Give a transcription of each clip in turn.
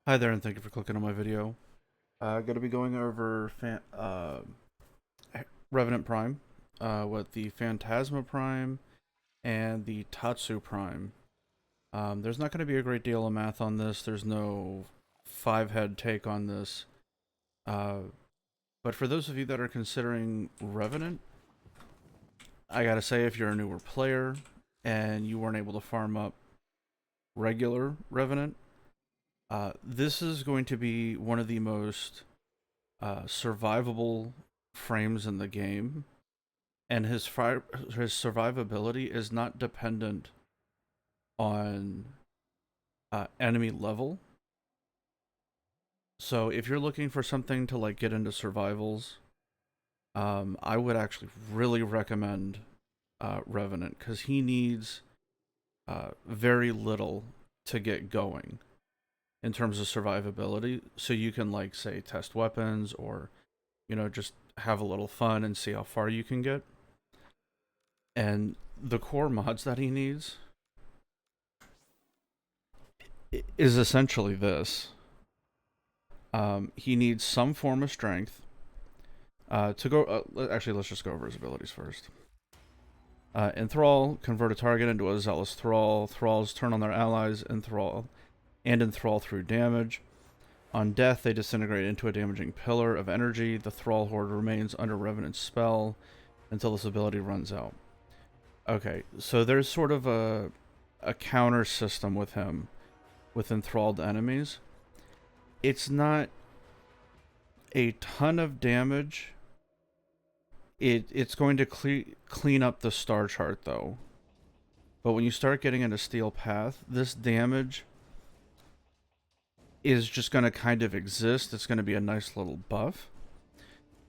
Hi there, and thank you for clicking on my video. Going to be going over Revenant Prime with the Phantasma Prime and the Tatsu Prime. There's not going to be a great deal of math on this. There's no five-head take on this. Uh, but for those of you that are considering Revenant, I gotta say, if you're a newer player and you weren't able to farm up regular Revenant, this is going to be one of the most survivable frames in the game, and his survivability is not dependent on enemy level. So if you're looking for something to like get into survivals, I would actually really recommend Revenant because he needs very little to get going in terms of survivability. So you can like say test weapons or just have a little fun and see how far you can get. And the core mods that he needs is essentially this. He needs some form of strength to go. Actually, let's just go over his abilities first. Enthrall, convert a target into a zealous thrall. Thralls turn on their allies, enthrall through damage. On death, they disintegrate into a damaging pillar of energy. The thrall horde remains under Revenant's spell until this ability runs out. Okay, so there's sort of a counter system with him, with enthralled enemies. It's not a ton of damage. It's going to clean up the star chart though. But when you start getting into Steel Path, this damage is just going to kind of exist. It's going to be a nice little buff.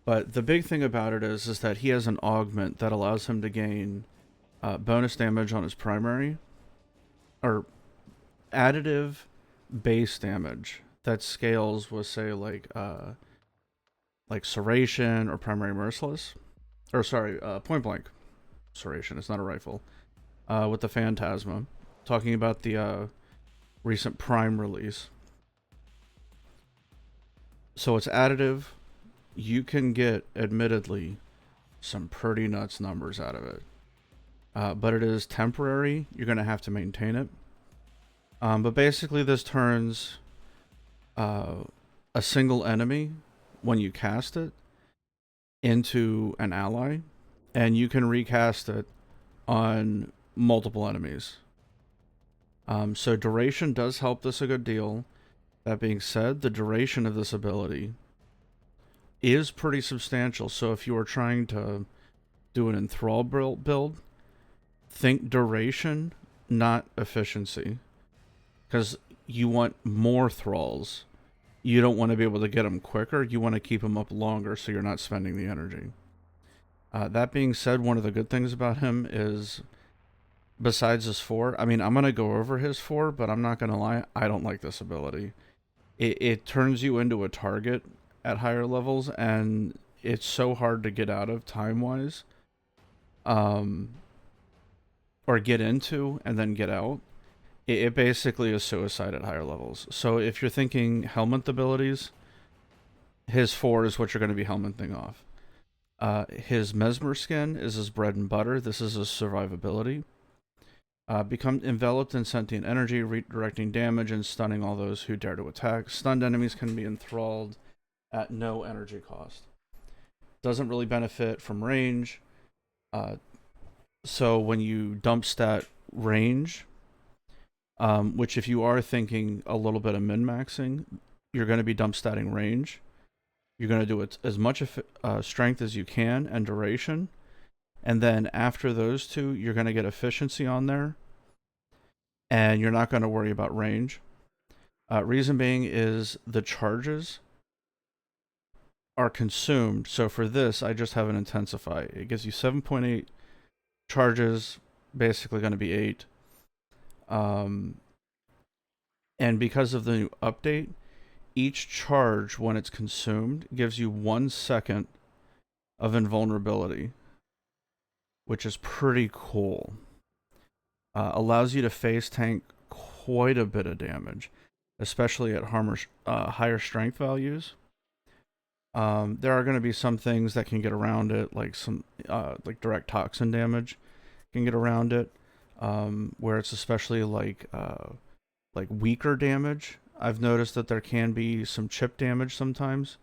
But the big thing about it is that he has an augment that allows him to gain bonus damage on his primary, or additive base damage that scales with, say, like Serration or Primary Merciless, or sorry, Point Blank Serration. It's not a rifle. With the Phantasma, talking about the recent Prime release. So it's additive. You can get, admittedly, some pretty nuts numbers out of it. But it is temporary. You're going to have to maintain it. But basically, this turns a single enemy, when you cast it, into an ally, and you can recast it on multiple enemies. So duration does help this a good deal. That being said, the duration of this ability is pretty substantial. So if you are trying to do an enthrall build, think duration, not efficiency. Because you want more thralls. You don't want to be able to get them quicker. You want to keep them up longer so you're not spending the energy. That being said, one of the good things about him is, besides his 4, I mean, I'm going to go over his 4, but I'm not going to lie, I don't like this ability. It turns you into a target at higher levels, and it's so hard to get out of time-wise. Or get into and then get out. It basically is suicide at higher levels. So if you're thinking helmet abilities, his 4 is what you're going to be helmeting off. His Mesmer skin is his bread and butter. This is his survivability. Become enveloped in sentient energy, redirecting damage and stunning all those who dare to attack. Stunned enemies can be enthralled at no energy cost. Doesn't really benefit from range. So when you dump stat range, which if you are thinking a little bit of min-maxing, you're going to be dump statting range. You're going to do it as much strength as you can and duration. And then after those two, you're going to get efficiency on there. And you're not going to worry about range. Reason being is the charges are consumed. So for this, I just have an intensify. It gives you 7.8 charges, basically going to be 8. And because of the new update, each charge, when it's consumed, gives you 1 second of invulnerability, which is pretty cool. Allows you to face tank quite a bit of damage. especially at higher strength values. There are going to be some things that can get around it, like some like direct toxin damage can get around it, where it's especially like weaker damage. I've noticed that there can be some chip damage sometimes,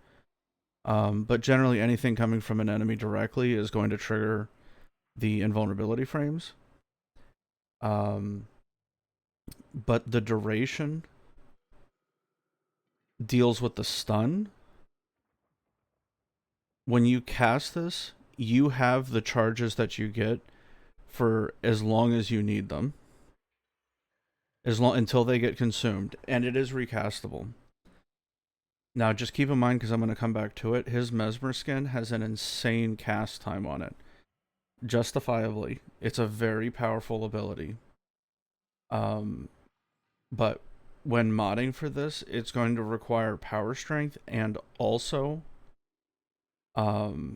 but generally anything coming from an enemy directly is going to trigger the invulnerability frames. But the duration deals with the stun. When you cast this, you have the charges that you get for as long as you need them, as long until they get consumed, and it is recastable. Now, just keep in mind, because I'm going to come back to it, his Mesmer skin has an insane cast time on it. Justifiably, it's a very powerful ability. But when modding for this, it's going to require power strength and also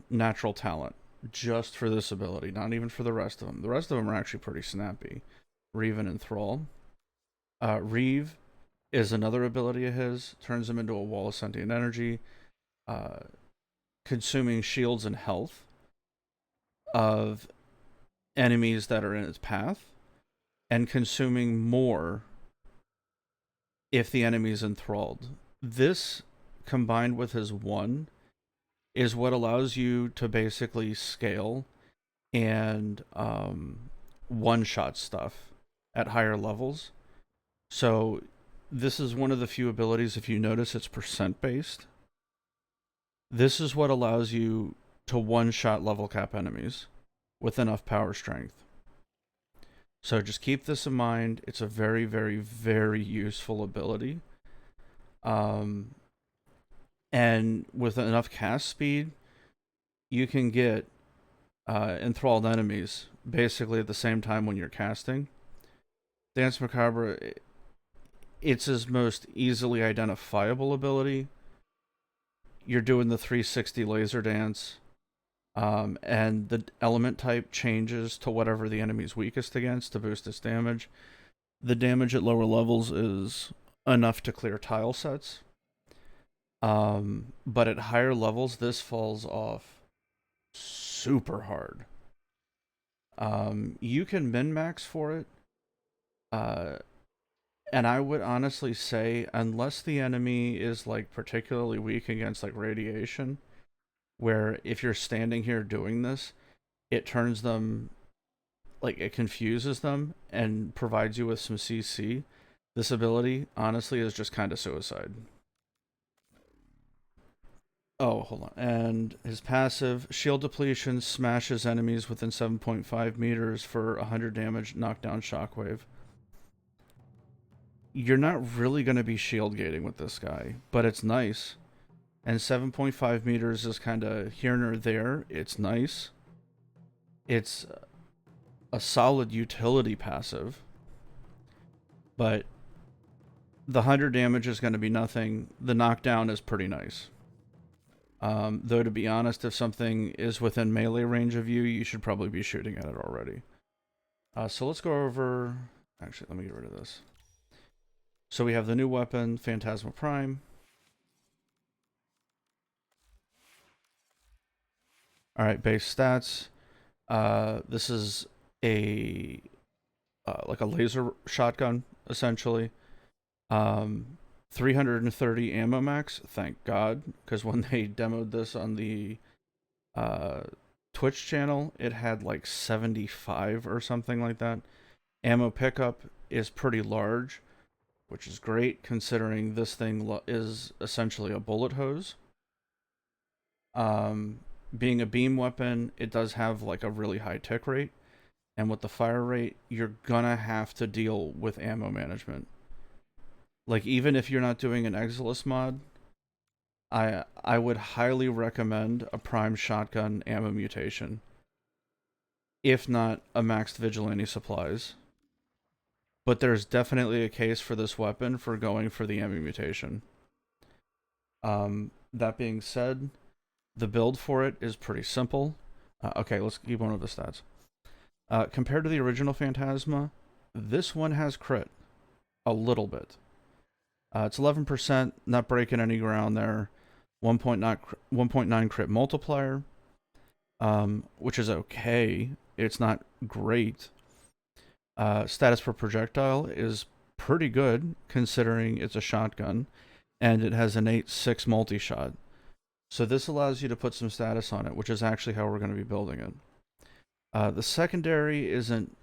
natural talent just for this ability, not even for the rest of them. The rest of them are actually pretty snappy. Reeve and Enthrall. Reeve is another ability of his, turns him into a wall of sentient energy, consuming shields and health of enemies that are in its path, and consuming more if the enemy is enthralled. This, combined with his 1, is what allows you to basically scale and one-shot stuff at higher levels. So this is one of the few abilities, if you notice, it's percent-based. This is what allows you to one-shot level cap enemies with enough power strength. So just keep this in mind. It's a very, very, very useful ability. And with enough cast speed, you can get enthralled enemies basically at the same time when you're casting. Dance Macabre, it's his most easily identifiable ability. You're doing the 360 laser dance, and the element type changes to whatever the enemy's weakest against to boost its damage. The damage at lower levels is enough to clear tile sets. But at higher levels, this falls off super hard. You can min-max for it. And I would honestly say, unless the enemy is like particularly weak against like radiation, where if you're standing here doing this, it turns them, like it confuses them and provides you with some CC. This ability, honestly, is just kind of suicide. Oh, hold on. And his passive, shield depletion, smashes enemies within 7.5 meters for 100 damage, knockdown shockwave. You're not really going to be shield gating with this guy, but it's nice. And 7.5 meters is kind of here nor there. It's nice. It's a solid utility passive, but the 100 damage is going to be nothing. The knockdown is pretty nice. Though, to be honest, if something is within melee range of you, you should probably be shooting at it already. So let's go over... Actually, let me get rid of this. So we have the new weapon, Phantasma Prime. Alright, base stats. This is a... like a laser shotgun, essentially. 330 ammo max, thank God, because when they demoed this on the Twitch channel, it had like 75 or something like that. Ammo pickup is pretty large, which is great considering this thing is essentially a bullet hose. Being a beam weapon, it does have like a really high tick rate, and with the fire rate, you're gonna have to deal with ammo management. Like, even if you're not doing an Exilus mod, I would highly recommend a Prime Shotgun ammo mutation. If not, a maxed Vigilante supplies. But there's definitely a case for this weapon for going for the ammo mutation. That being said, the build for it is pretty simple. Okay, let's keep one of the stats. Compared to the original Phantasma, this one has crit. A little bit. It's 11%, not breaking any ground there. 1.9 crit multiplier, which is okay. It's not great. Status per projectile is pretty good considering it's a shotgun, and it has an 8.6 multi-shot. So this allows you to put some status on it, which is actually how we're going to be building it. The secondary isn't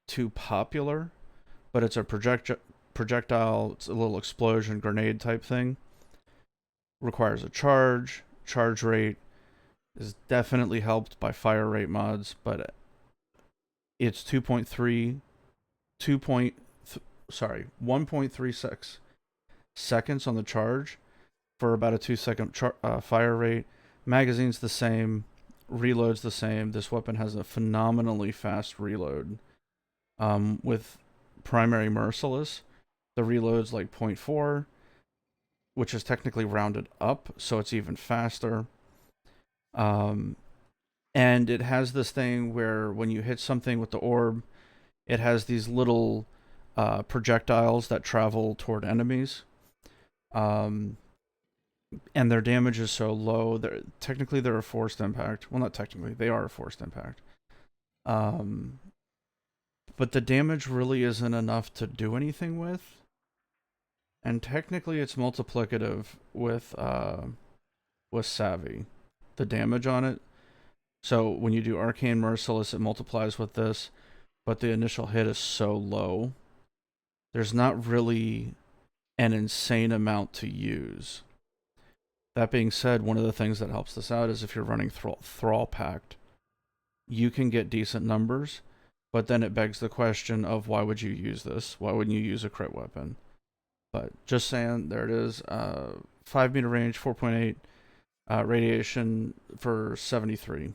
too popular, but it's a projectile. It's a little explosion grenade type thing. Requires a charge. Charge rate is definitely helped by fire rate mods, but it's 1.36 seconds on the charge for about a 2-second fire rate. Magazine's the same, reload's the same. This weapon has a phenomenally fast reload. With primary merciless, the reload's like 0.4, which is technically rounded up, so it's even faster. And it has this thing where when you hit something with the orb, it has these little projectiles that travel toward enemies. And their damage is so low. They're a forced impact. Well, not technically, they are a forced impact. But the damage really isn't enough to do anything with. And technically, it's multiplicative with Savvy, the damage on it. So when you do Arcane Merciless, it multiplies with this, but the initial hit is so low. There's not really an insane amount to use. That being said, one of the things that helps this out is if you're running Thrall Pact, you can get decent numbers, but then it begs the question of why would you use this? Why wouldn't you use a crit weapon? But just saying, there it is. 5 meter range, 4.8 radiation for 73.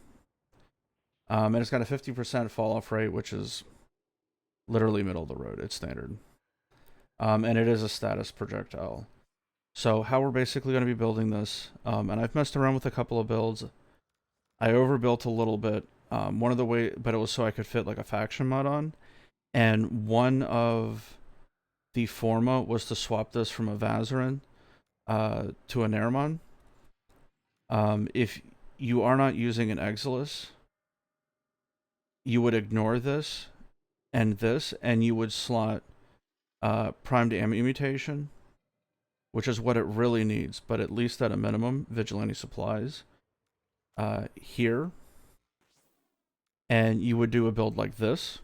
And it's got a 50% fall off rate, which is literally middle of the road. It's standard. And it is a status projectile. So how we're basically going to be building this, and I've messed around with a couple of builds. I overbuilt a little bit. One of the way, but it was so I could fit like a faction mod on. And one of the forma was to swap this from a Vazarin to a Naramon. If you are not using an Exilus, you would ignore this, and you would slot primed mutation, which is what it really needs, but at least at a minimum, Vigilante Supplies here. And you would do a build like this.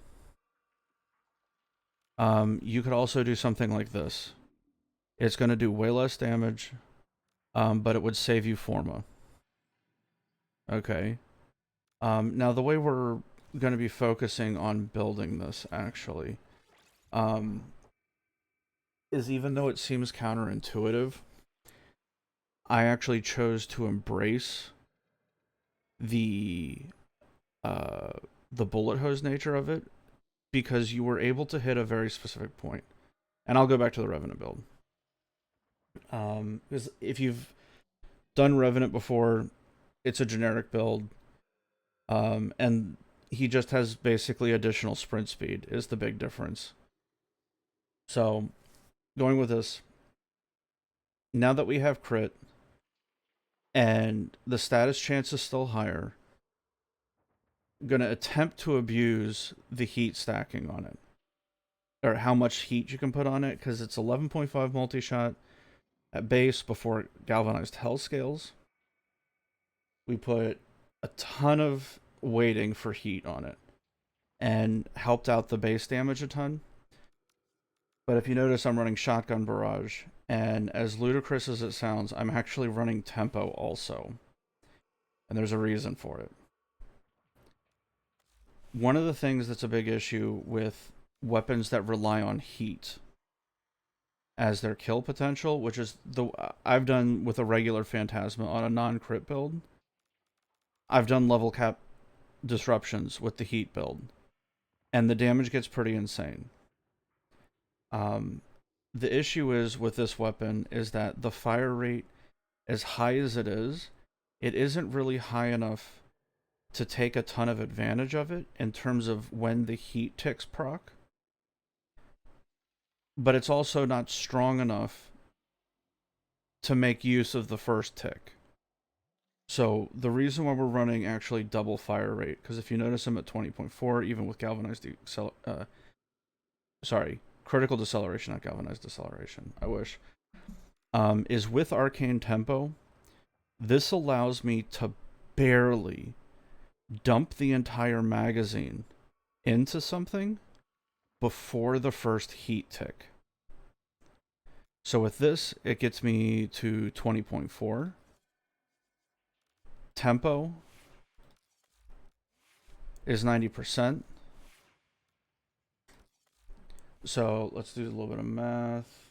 You could also do something like this. It's going to do way less damage, but it would save you Forma. Okay. Now, the way we're going to be focusing on building this, actually, is even though it seems counterintuitive, I actually chose to embrace the bullet hose nature of it, because you were able to hit a very specific point. And I'll go back to the Revenant build. Because if you've done Revenant before, it's a generic build. And he just has basically additional sprint speed is the big difference. So, going with this, now that we have crit, and the status chance is still higher, I'm going to attempt to abuse the heat stacking on it. Or how much heat you can put on it, because it's 11.5 multi-shot at base before galvanized hell scales. We put a ton of weighting for heat on it, and helped out the base damage a ton. But if you notice, I'm running Shotgun Barrage, and as ludicrous as it sounds, I'm actually running Tempo also. And there's a reason for it. One of the things that's a big issue with weapons that rely on heat as their kill potential, which is I've done with a regular Phantasma on a non-crit build. I've done level cap disruptions with the heat build, and the damage gets pretty insane. The issue is with this weapon is that the fire rate, as high as it isn't really high enough to take a ton of advantage of it in terms of when the heat ticks proc. But it's also not strong enough to make use of the first tick. So the reason why we're running actually double fire rate, because if you notice I'm at 20.4, even with galvanized critical deceleration, not galvanized deceleration, I wish, is with arcane tempo, this allows me to barely dump the entire magazine into something before the first heat tick. So with this, it gets me to 20.4. Tempo is 90%. So let's do a little bit of math.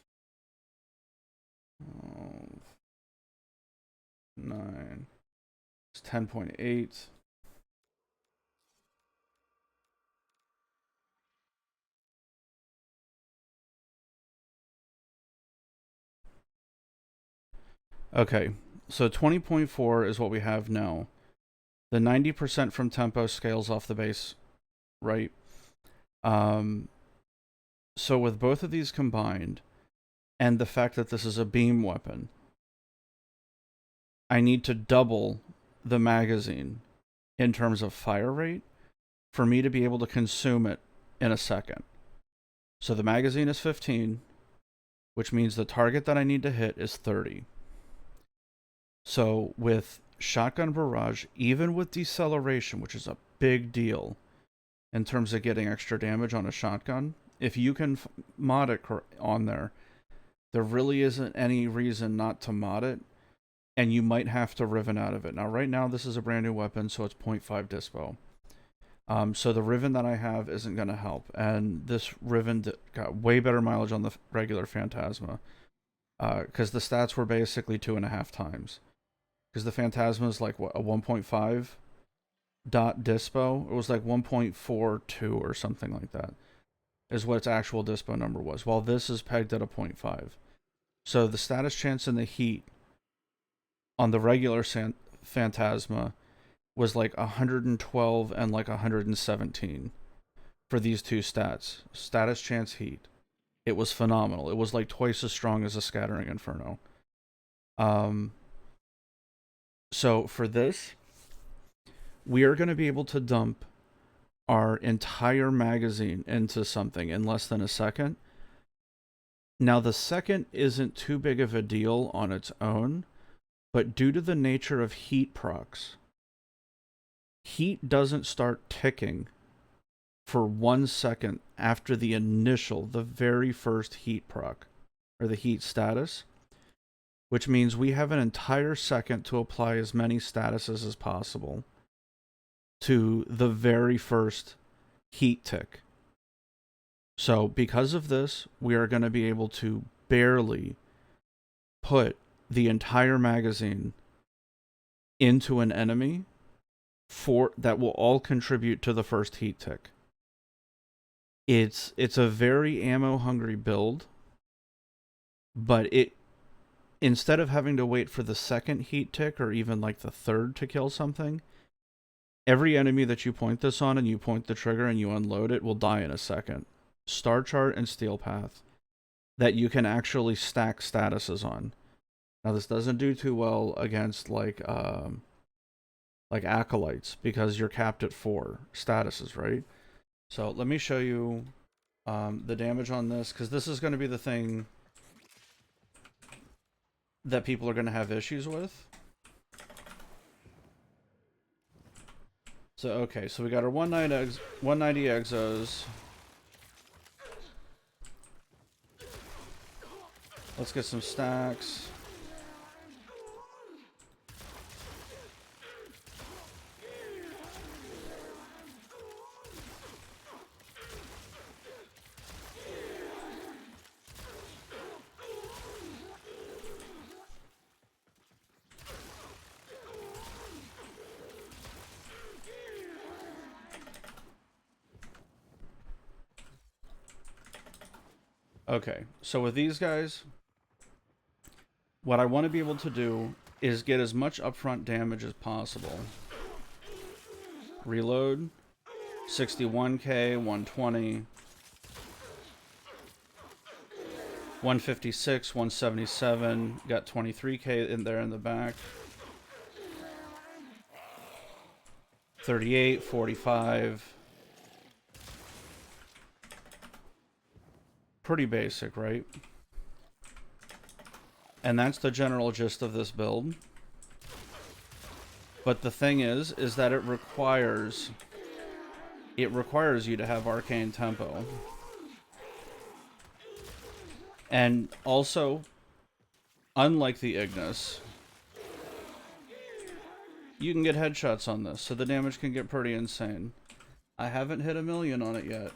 9. It's 10.8. Okay, so 20.4 is what we have now. The 90% from tempo scales off the base, right? So with both of these combined, and the fact that this is a beam weapon, I need to double the magazine in terms of fire rate for me to be able to consume it in a second. So the magazine is 15, which means the target that I need to hit is 30. So with shotgun barrage, even with deceleration, which is a big deal in terms of getting extra damage on a shotgun, if you can mod it on there, there really isn't any reason not to mod it, and you might have to Riven out of it. Now, right now, this is a brand new weapon, so it's 0.5 dispo. So the Riven that I have isn't going to help, and this Riven got way better mileage on the regular Phantasma, because the stats were basically 2.5 times. Because the Phantasma is like, what, a 1.5 dot dispo? It was like 1.42 or something like that, is what its actual dispo number was, while this is pegged at a 0.5. So the status chance in the heat on the regular Phantasma was like 112 and like 117 for these two stats. Status chance heat. It was phenomenal. It was like twice as strong as a Scattering Inferno. So for this, we are going to be able to dump our entire magazine into something in less than a second. Now, the second isn't too big of a deal on its own, but due to the nature of heat procs, heat doesn't start ticking for 1 second after the very first heat proc, or the heat status, which means we have an entire second to apply as many statuses as possible to the very first heat tick. So because of this, we are going to be able to barely put the entire magazine into an enemy that will all contribute to the first heat tick. It's a very ammo hungry build, but instead of having to wait for the second heat tick or even like the third to kill something, every enemy that you point this on and you point the trigger and you unload it will die in a second. Star Chart and Steel Path that you can actually stack statuses on. Now this doesn't do too well against like acolytes because you're capped at 4 statuses, right? So let me show you the damage on this, because this is going to be the thing that people are going to have issues with. So okay, so we got our 190 exos. Let's get some stacks. Okay, so with these guys, what I want to be able to do is get as much upfront damage as possible. Reload. 61k, 120. 156, 177, got 23k in there in the back. 38, 45. Pretty basic, right? And that's the general gist of this build. But the thing is that it requires you to have arcane tempo. And also, unlike the Ignis, you can get headshots on this, so the damage can get pretty insane. I haven't hit 1 million on it yet,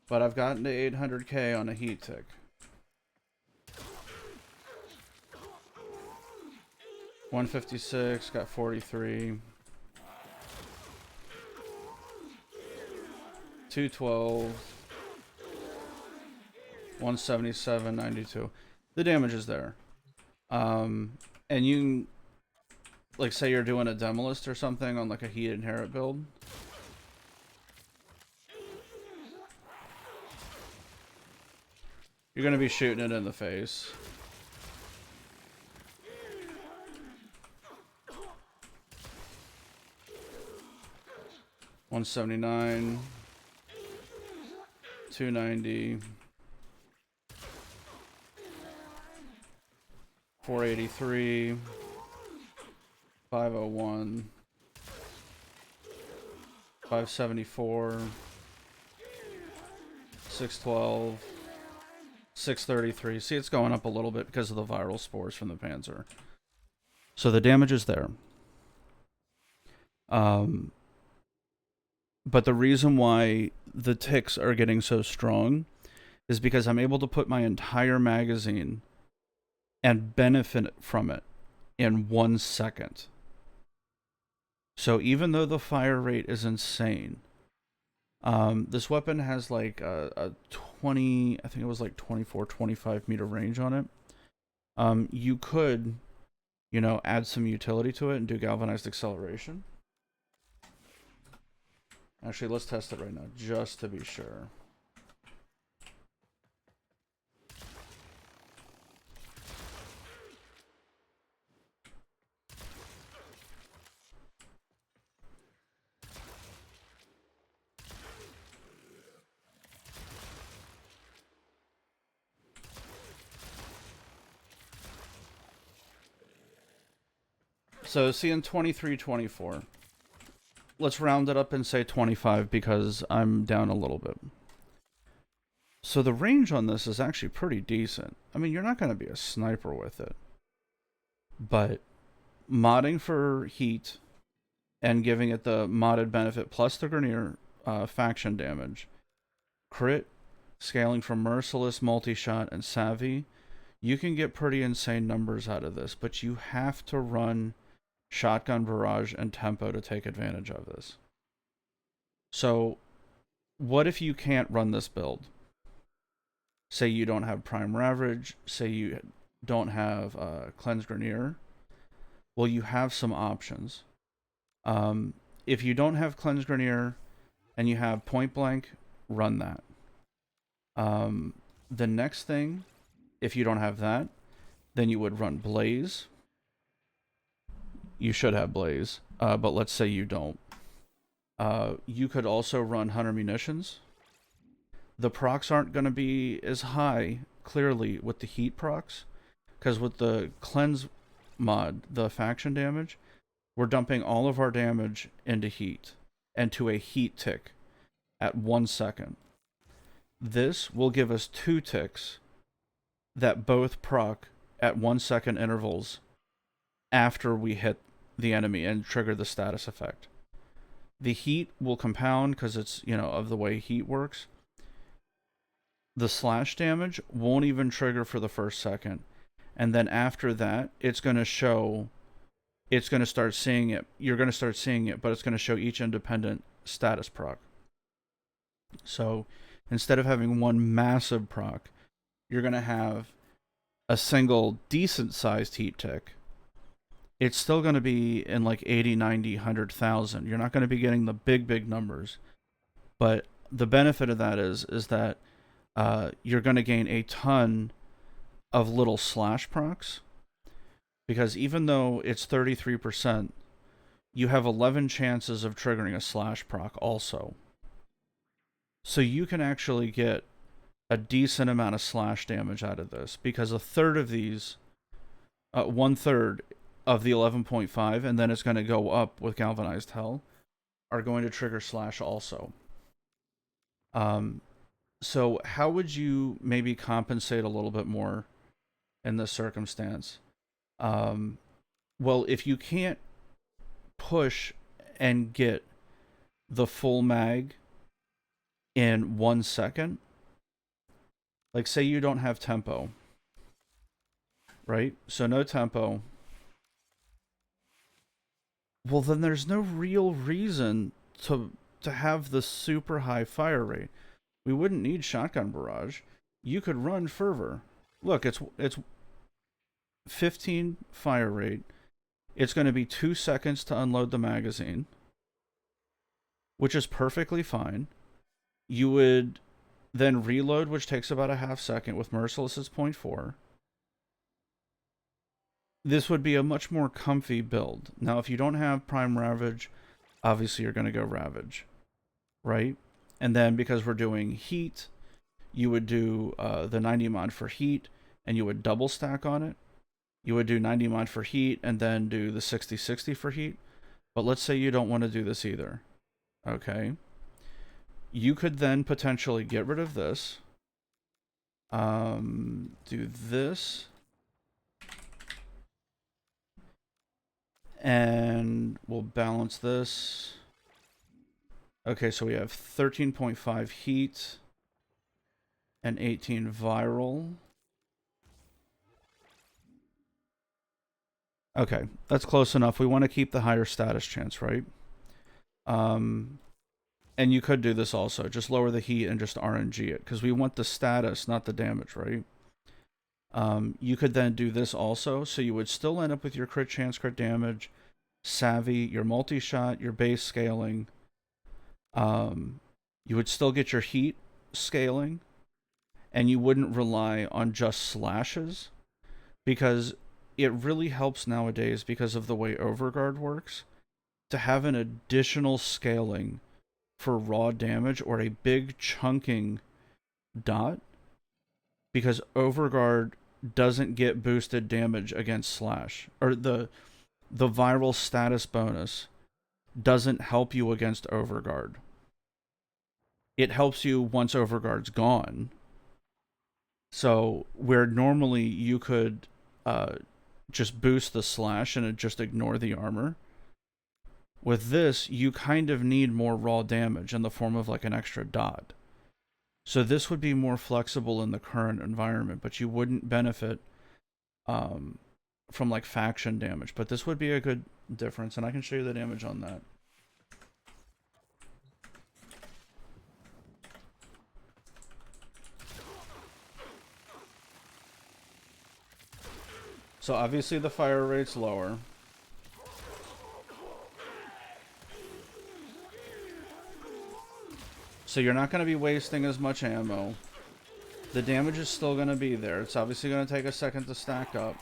but I've gotten to 800k on a heat tick. $156, got 43. 212. 177, 92. The damage is there. And you can, like, say you're doing a Demolist or something on like a Heat Inherit build. You're going to be shooting it in the face. $179. 290. 483, 501, 574, 612, 633. See, it's going up a little bit because of the viral spores from the Panzer. So the damage is there. But the reason why the ticks are getting so strong is because I'm able to put my entire magazine and benefit from it in 1 second. So even though the fire rate is insane, this weapon has like a 20, I think it was like 24, 25 meter range on it. You could, add some utility to it and do galvanized acceleration. Actually, let's test it right now, just to be sure. So, seeing 23, 24. Let's round it up and say 25 because I'm down a little bit. So the range on this is actually pretty decent. I mean, you're not going to be a sniper with it. But modding for heat and giving it the modded benefit plus the Grenier faction damage, crit, scaling from Merciless, Multi-Shot, and Savvy, you can get pretty insane numbers out of this. But you have to run Shotgun Barrage and Tempo to take advantage of this. So, what if you can't run this build? Say you don't have Prime Ravage, say you don't have Cleanse Grenier. Well, you have some options. If you don't have Cleanse Grenier and you have Point Blank, run that. The next thing, if you don't have that, then you would run Blaze. You should have Blaze, but let's say you don't. You could also run Hunter Munitions. The procs aren't going to be as high, clearly, with the heat procs, because with the Cleanse mod, the faction damage, we're dumping all of our damage into heat, and to a heat tick at 1 second. This will give us 2 ticks that both proc at 1 second intervals after we hit the enemy and trigger the status effect. The heat will compound because it's, of the way heat works. The slash damage won't even trigger for the first second. And then after that, it's going to start seeing it. You're going to start seeing it, but it's going to show each independent status proc. So instead of having one massive proc, you're going to have a single decent sized heat tick. It's still going to be in like 80, 90, 100,000. You're not going to be getting the big numbers. But the benefit of that is that you're going to gain a ton of little slash procs, because even though it's 33%, you have 11 chances of triggering a slash proc also. So you can actually get a decent amount of slash damage out of this, because a third of these, 1/3 of the 11.5, and then it's going to go up with Galvanized Hell, are going to trigger slash also. So how would you maybe compensate a little bit more in this circumstance? Well, if you can't push and get the full mag in 1 second, like say you don't have tempo, right? So no tempo. Well, then there's no real reason to have the super high fire rate. We wouldn't need shotgun barrage. You could run fervor. Look, it's 15 fire rate. It's going to be 2 seconds to unload the magazine, which is perfectly fine. You would then reload, which takes about a half second. With Merciless, it's 0.4. This would be a much more comfy build. Now, if you don't have Prime Ravage, obviously you're going to go Ravage, right? And then because we're doing heat, you would do the 90 mod for heat, and you would double stack on it. You would do 90 mod for heat, and then do the 60-60 for heat. But let's say you don't want to do this either. Okay. You could then potentially get rid of this. Do this. And we'll balance this. Okay, so we have 13.5 heat and 18 viral. Okay, that's close enough. We want to keep the higher status chance, right? And you could do this also. Just lower the heat and just RNG it, because we want the status, not the damage, right? You could then do this also, so you would still end up with your crit chance, crit damage, savvy, your multi-shot, your base scaling. You would still get your heat scaling, and you wouldn't rely on just slashes, because it really helps nowadays, because of the way Overguard works, to have an additional scaling for raw damage or a big chunking dot, because Overguard doesn't get boosted damage against slash, or the viral status bonus doesn't help you against Overguard. It helps you once Overguard's gone. So where normally you could just boost the slash and just ignore the armor, with this you kind of need more raw damage in the form of like an extra dot. So this would be more flexible in the current environment, but you wouldn't benefit from like faction damage. But this would be a good difference, and I can show you the damage on that. So obviously the fire rate's lower. So you're not going to be wasting as much ammo. The damage is still going to be there. It's obviously going to take a second to stack up.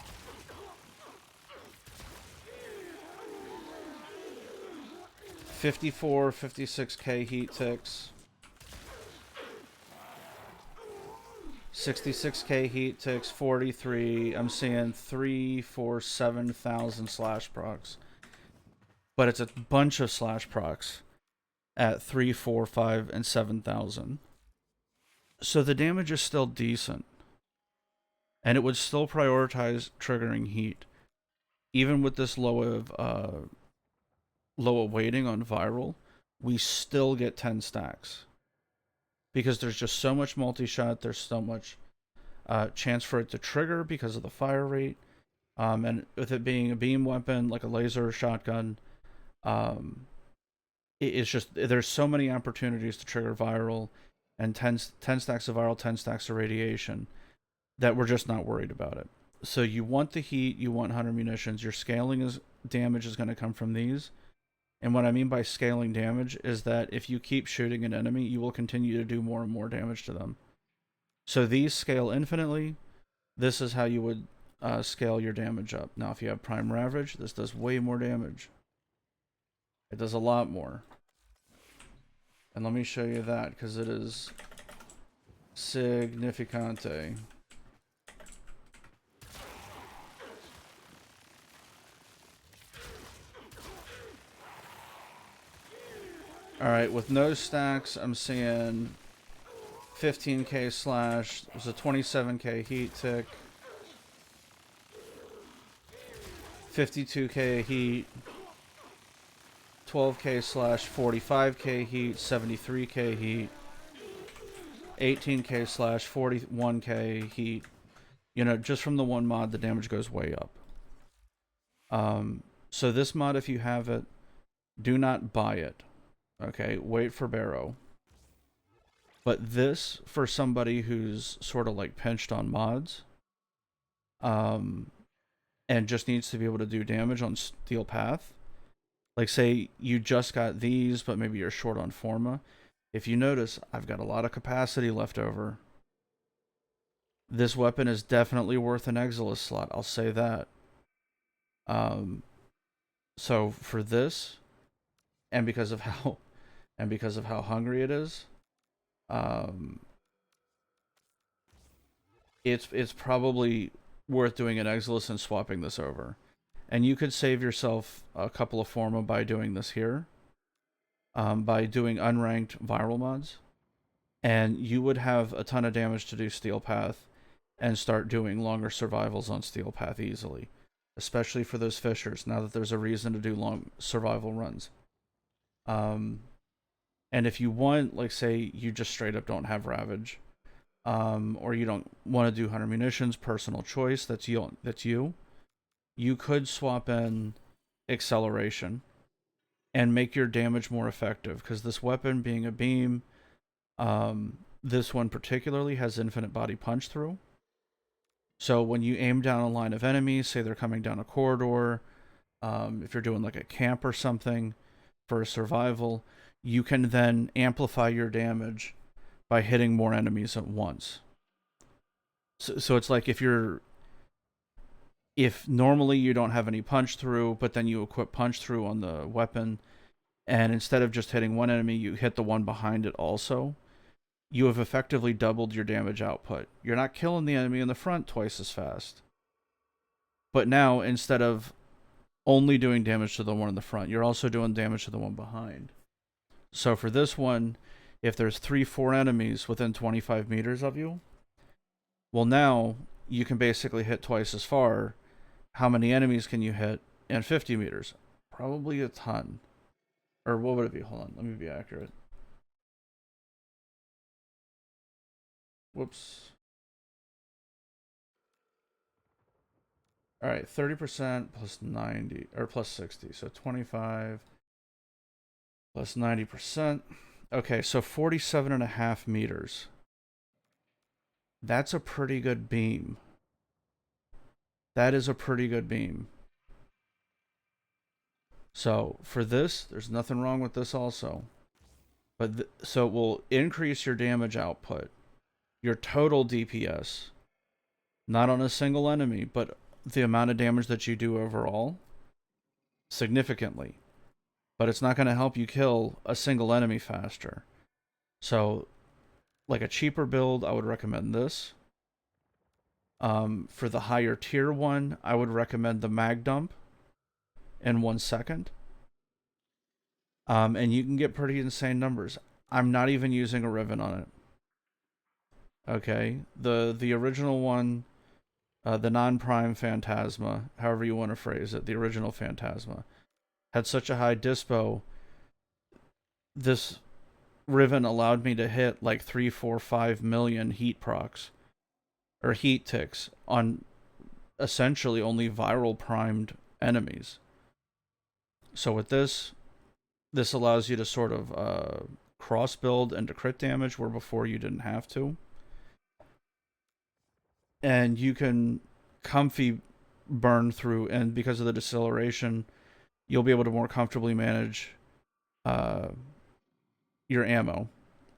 $54, $56K heat ticks. 66K heat ticks, 43. I'm seeing 3, 4, 7,000 slash procs. But it's a bunch of slash procs at 3, 4, 5, and 7,000. So the damage is still decent. And it would still prioritize triggering heat. Even with this low weighting on viral, we still get 10 stacks. Because there's just so much multi-shot, there's so much chance for it to trigger because of the fire rate. And with it being a beam weapon, like a laser or shotgun, it's just, there's so many opportunities to trigger viral, and 10 stacks of viral, 10 stacks of radiation, that we're just not worried about it. So you want the heat, you want 100 munitions, your scaling damage is going to come from these. And what I mean by scaling damage is that if you keep shooting an enemy, you will continue to do more and more damage to them. So these scale infinitely. this is how you would scale your damage up. Now, if you have Prime Ravage, this does way more damage. It does a lot more. And let me show you that, because it is significante. Alright, with no stacks, I'm seeing 15k slash. There's a 27k heat tick. 52k heat. 12k slash, 45k heat, 73k heat. 18k slash, 41k heat. You know, just from the one mod, the damage goes way up. So this mod, if you have it, do not buy it. Okay, wait for Barrow. But this, for somebody who's sort of like pinched on mods, and just needs to be able to do damage on Steel Path, like say you just got these, but maybe you're short on Forma. If you notice, I've got a lot of capacity left over. This weapon is definitely worth an Exilis slot, I'll say that. So for this, and because of how hungry it is, it's probably worth doing an Exilis and swapping this over. And you could save yourself a couple of Forma by doing this here, by doing unranked viral mods, and you would have a ton of damage to do Steel Path and start doing longer survivals on Steel Path easily, especially for those fishers, now that there's a reason to do long survival runs. And if you want, like say you just straight up don't have Ravage, or you don't want to do 100 munitions, personal choice, that's you. You could swap in acceleration and make your damage more effective, because this weapon being a beam, this one particularly has infinite body punch through. So when you aim down a line of enemies, say they're coming down a corridor, if you're doing like a camp or something for a survival, you can then amplify your damage by hitting more enemies at once. So it's like if normally you don't have any punch through, but then you equip punch through on the weapon, and instead of just hitting one enemy, you hit the one behind it also, you have effectively doubled your damage output. You're not killing the enemy in the front twice as fast, but now instead of only doing damage to the one in the front, you're also doing damage to the one behind. So for this one, if there's 3-4 enemies within 25 meters of you, well, now you can basically hit twice as far. How many enemies can you hit in 50 meters? Probably a ton. Or what would it be? Hold on, let me be accurate. Whoops. Alright, 30% plus 90, or plus 60. So 25 plus 90%. Okay, so 47.5 meters. That's a pretty good beam. That is a pretty good beam. So for this, there's nothing wrong with this also. But so it will increase your damage output, your total DPS, not on a single enemy, but the amount of damage that you do overall, significantly. But it's not going to help you kill a single enemy faster. So, like a cheaper build, I would recommend this. For the higher tier one, I would recommend the mag dump in 1 second. And you can get pretty insane numbers. I'm not even using a Riven on it. Okay, the original one, the non-prime Phantasma, however you want to phrase it, the original Phantasma, had such a high dispo. This Riven allowed me to hit like 3, 4, 5 million heat procs, or heat ticks, on essentially only viral primed enemies. So with this allows you to sort of cross build into crit damage where before you didn't have to. And you can comfy burn through, and because of the deceleration, you'll be able to more comfortably manage your ammo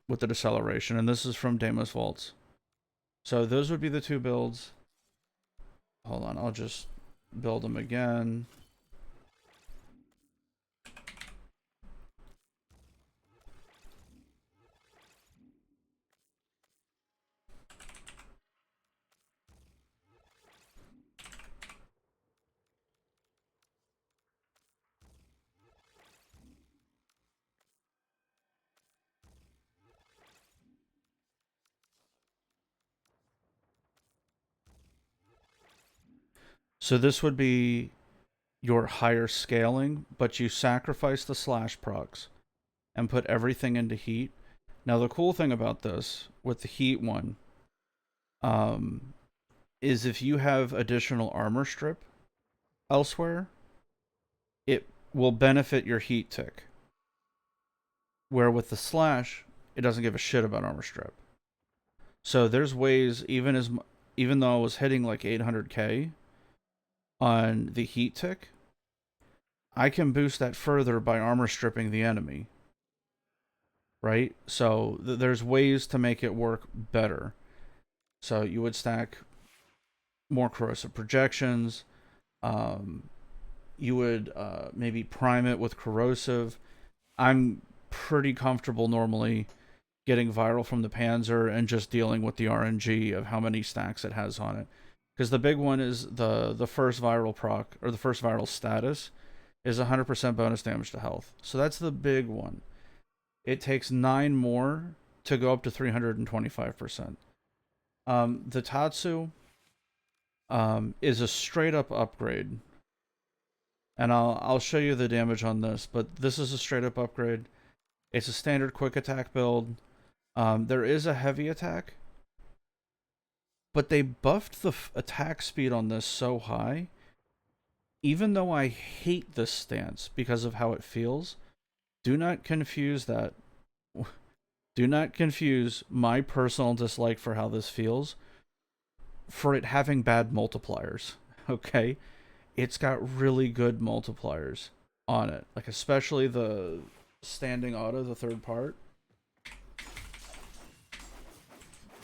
with the deceleration. And this is from Deimos Vaults. So those would be the two builds. Hold on, I'll just build them again. So this would be your higher scaling, but you sacrifice the slash procs and put everything into heat. Now the cool thing about this with the heat one um, is if you have additional armor strip elsewhere, it will benefit your heat tick. Where with the slash, it doesn't give a shit about armor strip. So there's ways, even though I was hitting like 800k on the heat tick, I can boost that further by armor stripping the enemy. Right? So there's ways to make it work better. So you would stack more corrosive projections. You would maybe prime it with corrosive. I'm pretty comfortable normally getting viral from the Panzer and just dealing with the RNG of how many stacks it has on it. Because the big one is the first viral proc, or the first viral status, is 100% bonus damage to health. So that's the big one. It takes 9 more to go up to 325%. The Tatsu is a straight up upgrade. And I'll show you the damage on this, but this is a straight up upgrade. It's a standard quick attack build. There is a heavy attack, but they buffed the attack speed on this so high. Even though I hate this stance because of how it feels, do not confuse that. Do not confuse my personal dislike for how this feels for it having bad multipliers. Okay? It's got really good multipliers on it. Like, especially the standing auto, the third part.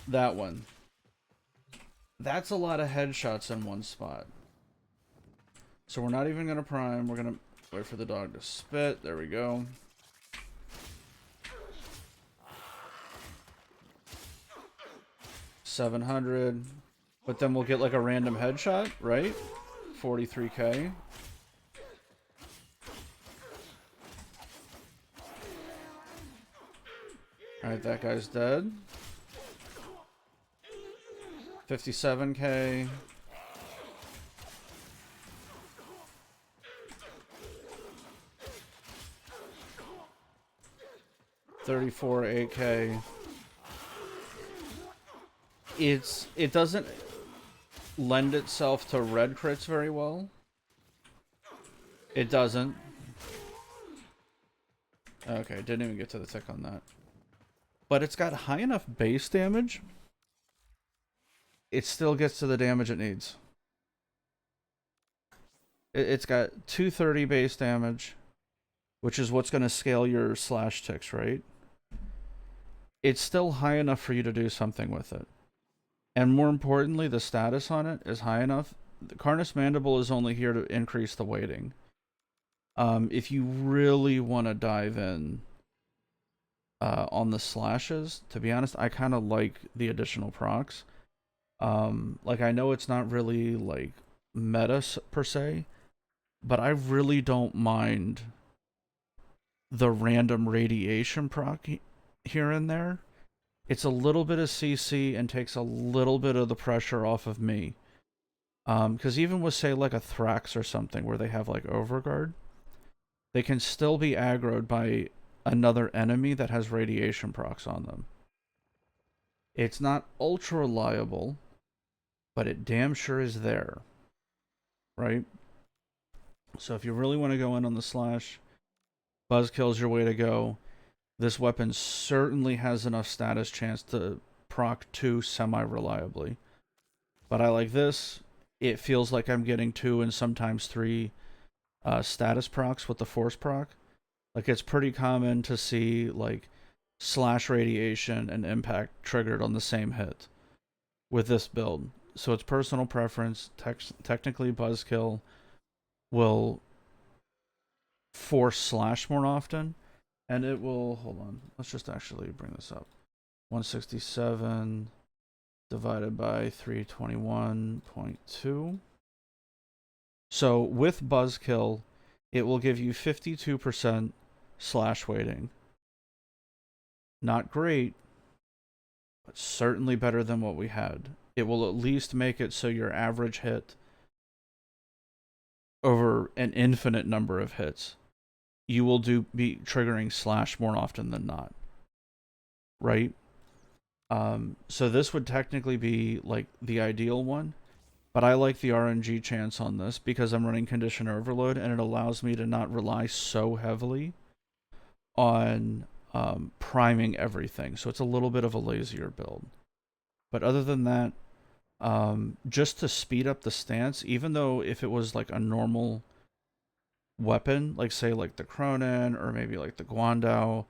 That one. That's a lot of headshots in one spot. So we're not even going to prime. We're going to wait for the dog to spit. There we go. $700. But then we'll get like a random headshot, right? 43k. Alright, that guy's dead. 57k. $34,800. It doesn't lend itself to red crits very well. It doesn't. Okay, didn't even get to the tick on that. But it's got high enough base damage. It still gets to the damage it needs. It's got 230 base damage, which is what's going to scale your slash ticks, right? It's still high enough for you to do something with it. And more importantly, the status on it is high enough. The Carnus Mandible is only here to increase the weighting. If you really want to dive in on the slashes, to be honest, I kind of like the additional procs. Like, I know it's not really like meta per se, but I really don't mind the random radiation proc here and there. It's a little bit of CC and takes a little bit of the pressure off of me. Because even with, say, like a Thrax or something where they have like Overguard, they can still be aggroed by another enemy that has radiation procs on them. It's not ultra reliable, but it damn sure is there. Right? So if you really want to go in on the slash, Buzzkill's your way to go. This weapon certainly has enough status chance to proc 2 semi-reliably. But I like this. It feels like I'm getting 2 and sometimes 3 status procs with the force proc. Like, it's pretty common to see like slash radiation and impact triggered on the same hit with this build. So it's personal preference. Technically, Buzzkill will force slash more often, and it will. Hold on. Let's just actually bring this up. 167 divided by 321.2. So with Buzzkill, it will give you 52% slash weighting. Not great, but certainly better than what we had. It will at least make it so your average hit over an infinite number of hits, you will be triggering slash more often than not. Right? So this would technically be like the ideal one, but I like the RNG chance on this because I'm running condition overload and it allows me to not rely so heavily on priming everything. So it's a little bit of a lazier build. But other than that, just to speed up the stance, even though if it was like a normal weapon, like say like the Cronin or maybe like the Guandao,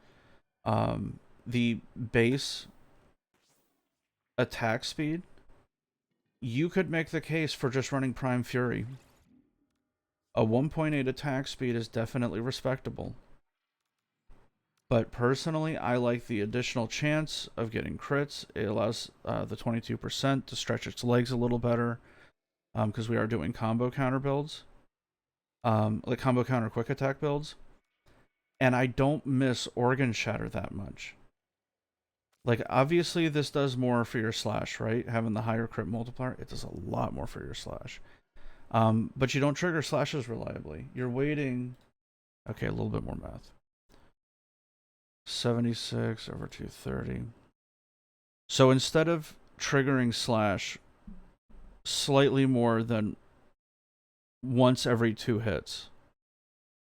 the base attack speed, you could make the case for just running Prime Fury. A 1.8 attack speed is definitely respectable. But personally, I like the additional chance of getting crits. It allows the 22% to stretch its legs a little better because we are doing combo counter builds, like combo counter quick attack builds. And I don't miss Organ Shatter that much. Like, obviously, this does more for your slash, right? Having the higher crit multiplier, it does a lot more for your slash. But you don't trigger slashes reliably. You're waiting... Okay, a little bit more math. 76 over 230. So instead of triggering slash slightly more than once every 2 hits,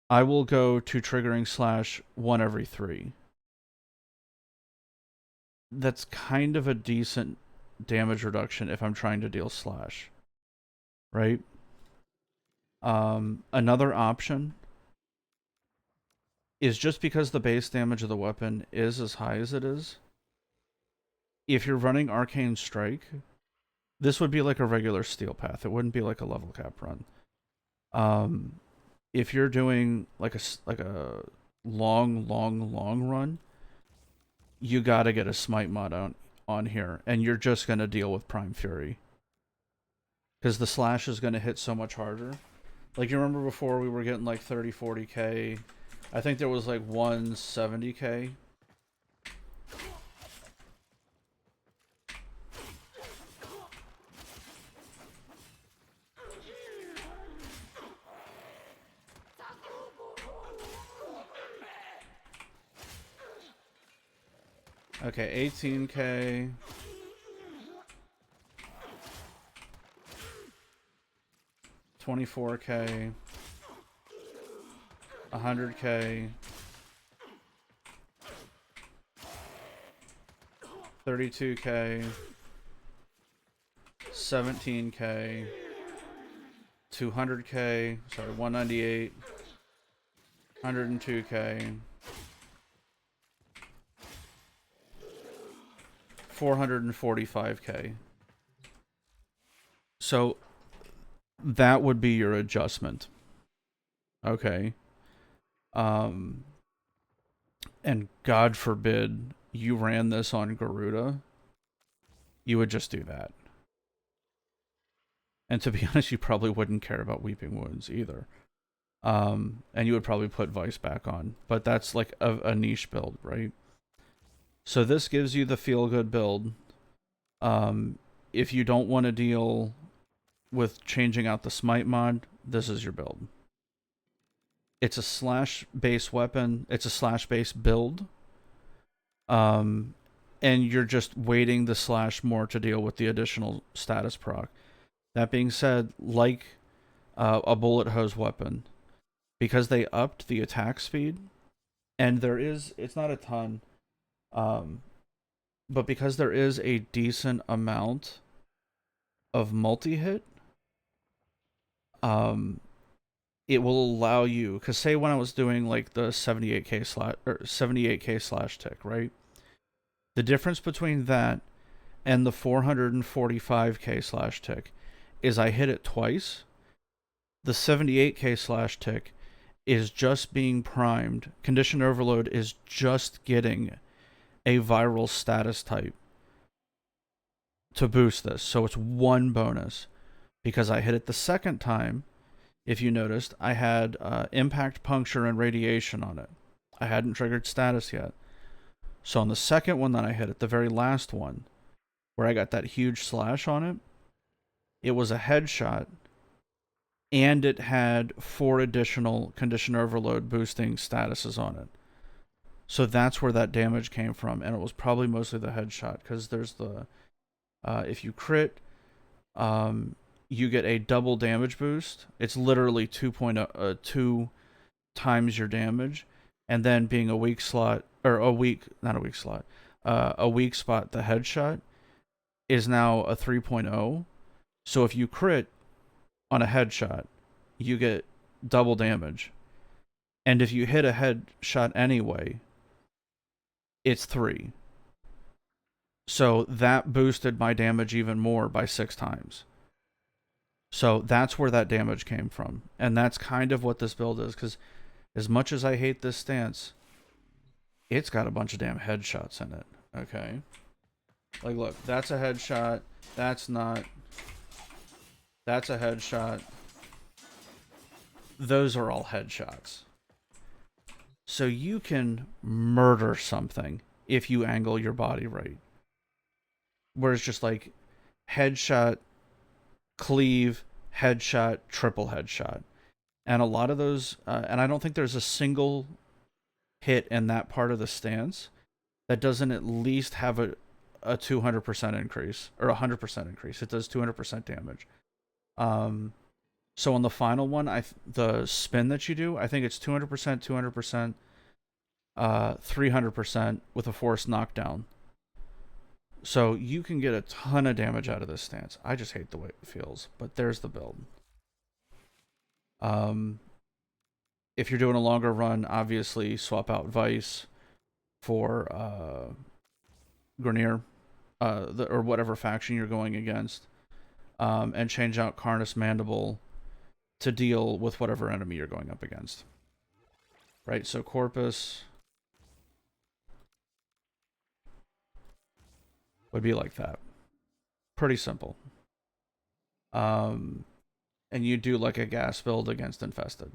I will go to triggering slash 1 every 3. That's kind of a decent damage reduction if I'm trying to deal slash, right? Another option is just because the base damage of the weapon is as high as it is, if you're running Arcane Strike, this would be like a regular steel path. It wouldn't be like a level cap run. If you're doing like a long run, you gotta get a smite mod on here, and you're just gonna deal with Prime Fury. Because the slash is gonna hit so much harder. Like, you remember before we were getting like 30, 40k? I think there was like 170k. Okay, 18k. 24k. 100k. 32k. 17k. 200k. Sorry, 198. 102k. 445k. So that would be your adjustment. Okay. And God forbid you ran this on Garuda, you would just do that. And to be honest, you probably wouldn't care about Weeping Wounds either. And you would probably put Vice back on. But that's like a niche build, right? So this gives you the feel-good build. If you don't want to deal with changing out the Smite mod, this is your build. It's a slash-based weapon. It's a slash-based build. And you're just waiting the slash more to deal with the additional status proc. That being said, like a bullet hose weapon, because they upped the attack speed, and it's not a ton, but because there is a decent amount of multi-hit, it will allow you, because say when I was doing like the 78k slash tick, right? The difference between that and the 445k slash tick is I hit it twice. The 78k slash tick is just being primed. Condition overload is just getting a viral status type to boost this. So it's one bonus. Because I hit it the second time, if you noticed, I had impact, puncture, and radiation on it. I hadn't triggered status yet. So on the second one that I hit it, the very last one, where I got that huge slash on it, it was a headshot, and it had 4 additional condition overload boosting statuses on it. So that's where that damage came from, and it was probably mostly the headshot, because there's the, if you crit, you get a double damage boost. It's literally 2 times your damage, and then being a weak slot, or a weak spot, the headshot is now a 3.0. So if you crit on a headshot, you get double damage. And if you hit a headshot anyway, it's 3. So that boosted my damage even more by 6 times. So that's where that damage came from. And that's kind of what this build is, because as much as I hate this stance, it's got a bunch of damn headshots in it. Okay? Like, look, that's a headshot. That's not. That's a headshot. Those are all headshots. So you can murder something if you angle your body right. Whereas just like headshot, cleave, headshot, triple headshot. And a lot of those, and I don't think there's a single hit in that part of the stance that doesn't at least have a 200% increase or 100% increase. It does 200% damage. So on the final one, the spin that you do, I think it's 200%, 200%, 300% with a forced knockdown. So you can get a ton of damage out of this stance. I just hate the way it feels, but there's the build. If you're doing a longer run, obviously swap out Vice for Grenier, or whatever faction you're going against, and change out Carnus Mandible to deal with whatever enemy you're going up against. Right, so Corpus would be like that. Pretty simple. And you do like a gas build against Infested.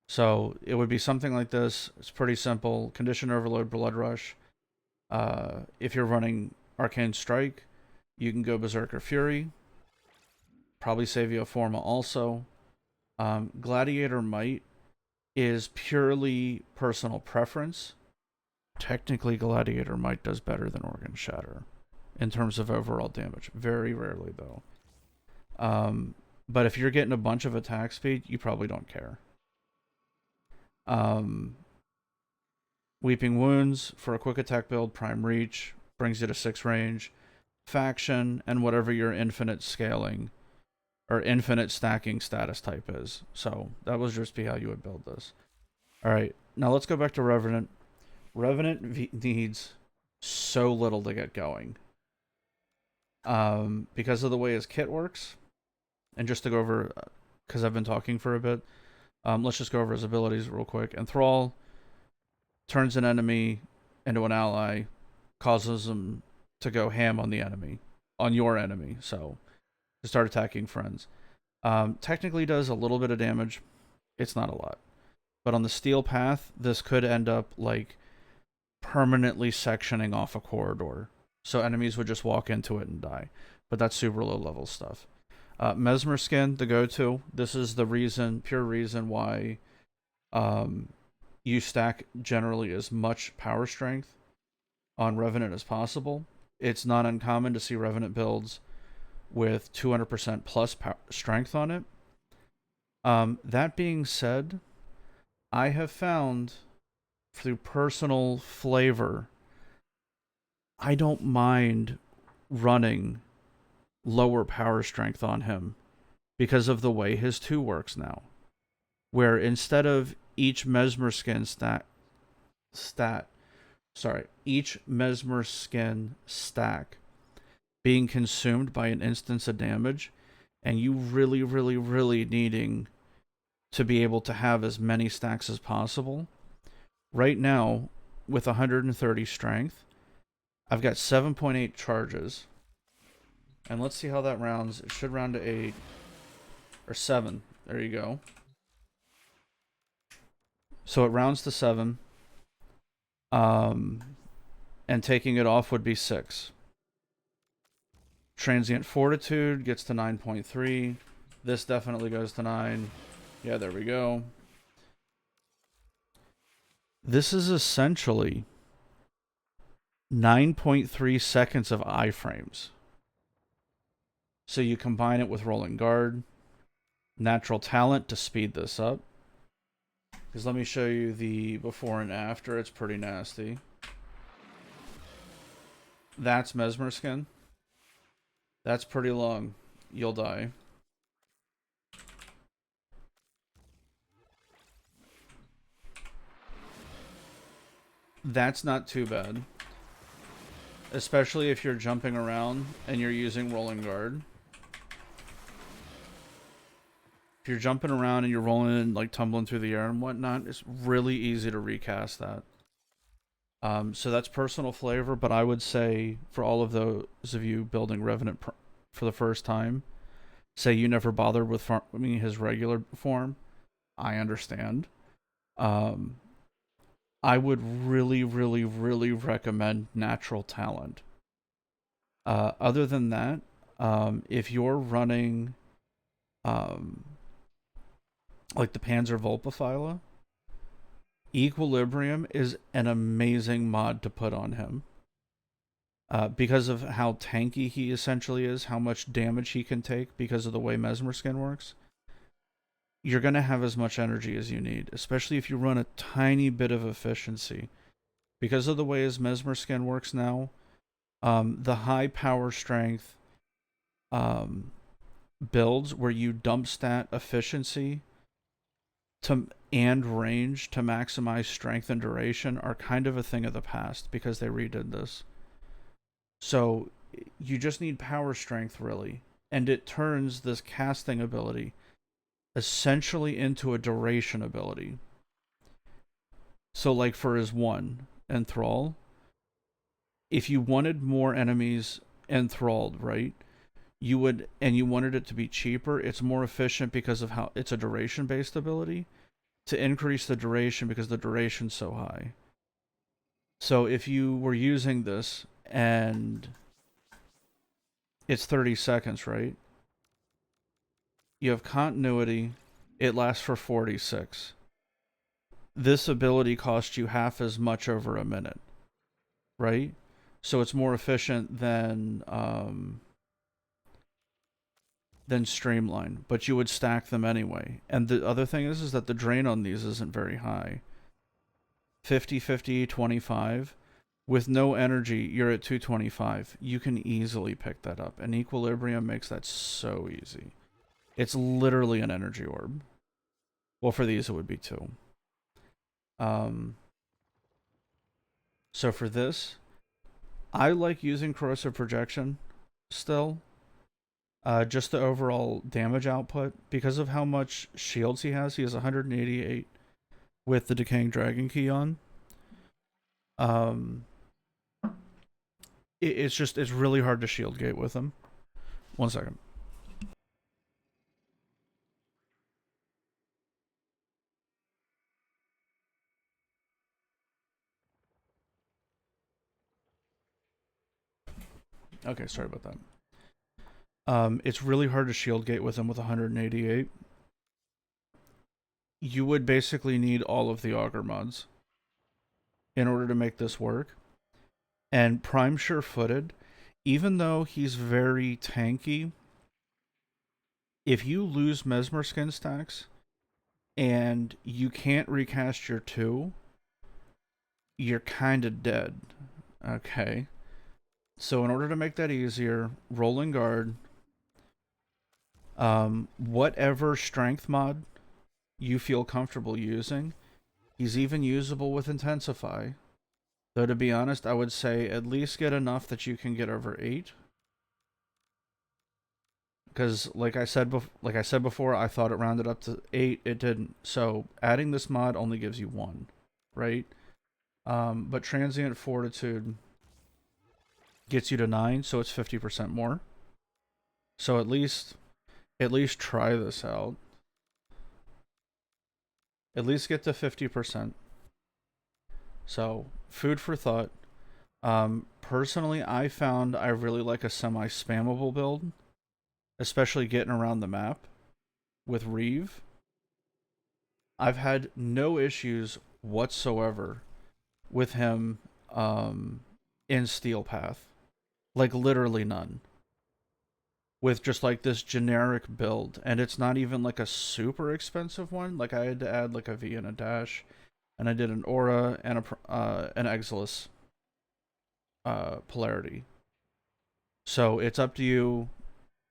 So it would be something like this. It's pretty simple. Condition Overload, Blood Rush. If you're running Arcane Strike, you can go Berserker Fury. Probably Savio Forma also. Gladiator Might is purely personal preference. Technically, Gladiator Might does better than Organ Shatter in terms of overall damage. Very rarely, though. But if you're getting a bunch of attack speed, you probably don't care. Weeping Wounds for a quick attack build, Prime Reach, brings you to 6 range. Faction, and whatever your infinite scaling or infinite stacking status type is. So that would just be how you would build this. Alright, now let's go back to Revenant. Revenant needs so little to get going. Because of the way his kit works, and just to go over, because I've been talking for a bit, let's just go over his abilities real quick. Enthrall turns an enemy into an ally, causes them to go ham on the enemy, on your enemy, so to start attacking friends. Technically does a little bit of damage. It's not a lot. But on the steel path, this could end up like permanently sectioning off a corridor. So enemies would just walk into it and die. But that's super low level stuff. Mesmer Skin, the go-to. This is the reason, pure reason why you stack generally as much power strength on Revenant as possible. It's not uncommon to see Revenant builds with 200% plus strength on it. That being said, I have found through personal flavor, I don't mind running lower power strength on him because of the way his 2 works now. Where instead of each Mesmer Skin each Mesmer Skin stack being consumed by an instance of damage, and you really, really, really needing to be able to have as many stacks as possible. Right now, with 130 strength, I've got 7.8 charges. And let's see how that rounds. It should round to 8. Or 7. There you go. So it rounds to 7. And taking it off would be 6. Transient Fortitude gets to 9.3. This definitely goes to 9. Yeah, there we go. This is essentially 9.3 seconds of iframes. So you combine it with Rolling Guard, Natural Talent to speed this up. Because let me show you the before and after. It's pretty nasty. That's Mesmer Skin. That's pretty long. You'll die. That's not too bad. Especially if you're jumping around and you're using Rolling Guard. If you're jumping around and you're rolling and like tumbling through the air and whatnot, it's really easy to recast that. So that's personal flavor, but I would say for all of those of you building Revenant for the first time, say you never bothered with farming his regular form, I understand. I would really, really, really recommend Natural Talent. Other than that, if you're running like the Panzer Volpifila, Equilibrium is an amazing mod to put on him. Because of how tanky he essentially is, how much damage he can take because of the way Mesmer Skin works, you're going to have as much energy as you need, especially if you run a tiny bit of efficiency. Because of the way his Mesmer Skin works now, the high power strength builds where you dump stat efficiency and range to maximize strength and duration are kind of a thing of the past because they redid this. So you just need power strength, really. And it turns this casting ability essentially into a duration ability. So like for his 1, Enthrall, if you wanted more enemies enthralled, right? You would, and you wanted it to be cheaper, it's more efficient because of how it's a duration-based ability to increase the duration because the duration's so high. So if you were using this and it's 30 seconds, right? You have continuity. It lasts for 46. This ability costs you half as much over a minute, right? So it's more efficient than Streamline, but you would stack them anyway. And the other thing is that the drain on these isn't very high. 50, 50, 25. With no energy, you're at 225. You can easily pick that up. And Equilibrium makes that so easy. It's literally an energy orb. Well, for these, it would be 2. So for this, I like using Corrosive Projection still. Just the overall damage output. Because of how much shields he has 188 with the Decaying Dragon key on. It's really hard to shield gate with him. 1 second. Okay, sorry about that. It's really hard to shield gate with him with 188. You would basically need all of the Augur mods in order to make this work. And Prime Sure-Footed, even though he's very tanky, if you lose Mesmer Skin stacks and you can't recast your 2, you're kind of dead. Okay. So in order to make that easier, Rolling Guard, whatever strength mod you feel comfortable using, he's even usable with Intensify. Though to be honest, I would say at least get enough that you can get over 8. because like I said before, I thought it rounded up to 8. It didn't. So adding this mod only gives you 1, right? But transient fortitude gets you to 9, so it's 50% more. So at least try this out. At least get to 50%. So food for thought. Personally, I found I really like a semi-spammable build, especially getting around the map with Reeve. I've had no issues whatsoever with him in Steel Path. Like, literally none. With just like this generic build. And it's not even like a super expensive one. Like, I had to add like a V and a dash. And I did an aura and an Exilus polarity. So it's up to you.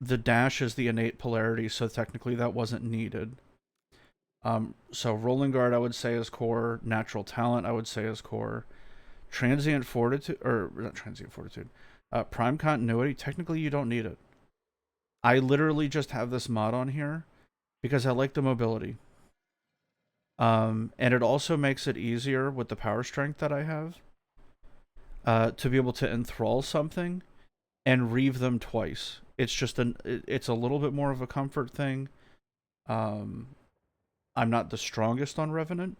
The dash is the innate polarity, so technically that wasn't needed. So Rolling Guard, I would say, is core. Natural Talent, I would say, is core. Transient Fortitude, or not Transient Fortitude, Prime Continuity, technically you don't need it. I literally just have this mod on here because I like the mobility. And it also makes it easier with the power strength that I have to be able to enthrall something and reave them twice. It's a little bit more of a comfort thing. I'm not the strongest on Revenant,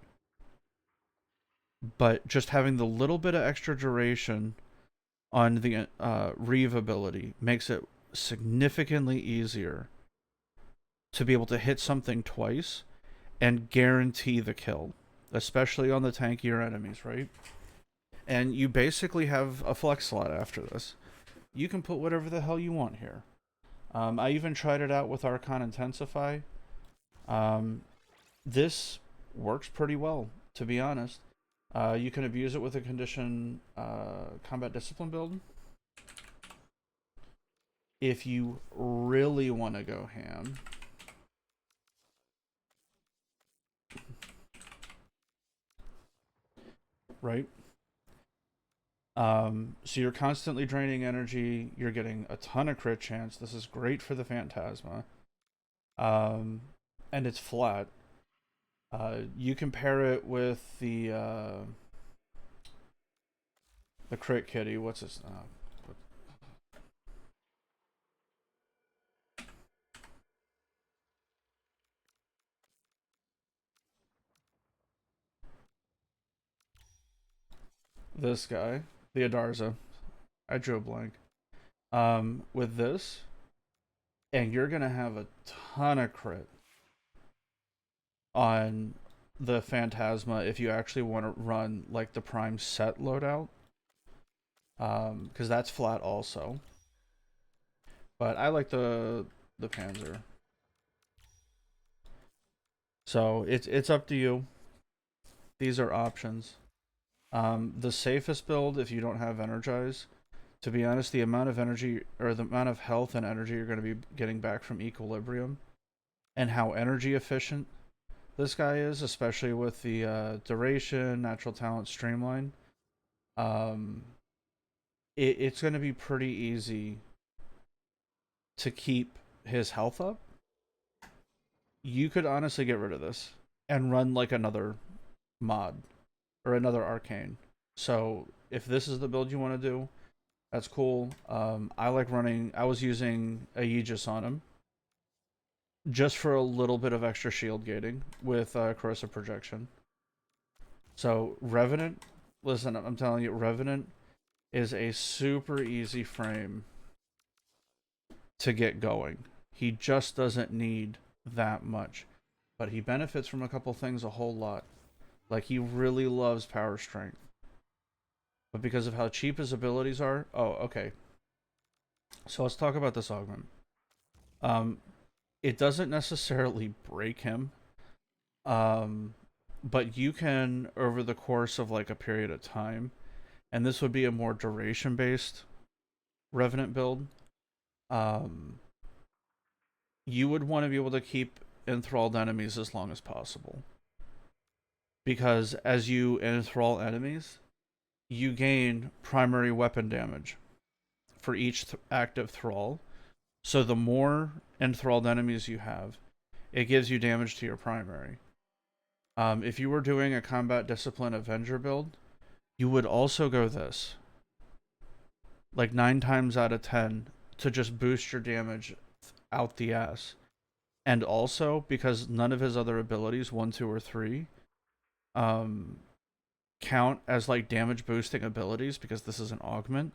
but just having the little bit of extra duration on the reave ability makes it significantly easier to be able to hit something twice and guarantee the kill, especially on the tankier enemies, right? And you basically have a flex slot after this. You can put whatever the hell you want here. I even tried it out with Archon Intensify. This works pretty well, to be honest. You can abuse it with a condition combat discipline build. If you really want to go ham, right? So you're constantly draining energy. You're getting a ton of crit chance. This is great for the Phantasma. And it's flat. You compare it with the crit kitty. What's his? This guy, the Adarza. I drew a blank. With this, and you're gonna have a ton of crit on the Phantasma if you actually want to run like the Prime set loadout, because that's flat also. But I like the Panzer. So it's up to you. These are options. The safest build, if you don't have Energize, to be honest, the amount of energy or the amount of health and energy you're going to be getting back from Equilibrium, and how energy efficient this guy is, especially with the duration, natural talent, streamline. It's going to be pretty easy to keep his health up. You could honestly get rid of this and run like another mod or another arcane. So if this is the build you want to do, that's cool. I was using Aegis on him just for a little bit of extra shield gating with corrosive projection. So Revenant, listen, I'm telling you, Revenant is a super easy frame to get going. He just doesn't need that much, but he benefits from a couple things a whole lot. Like, he really loves power strength, but because of how cheap his abilities are, okay. So let's talk about this augment. It doesn't necessarily break him, but you can, over the course of like a period of time, and this would be a more duration based Revenant build, you would want to be able to keep enthralled enemies as long as possible. Because as you enthrall enemies, you gain primary weapon damage for each active thrall. So the more enthralled enemies you have, it gives you damage to your primary. If you were doing a combat discipline Avenger build, you would also go this. Like 9 times out of 10 to just boost your damage out the ass. And also, because none of his other abilities, 1, 2, or 3, um, count as like damage boosting abilities because this is an augment,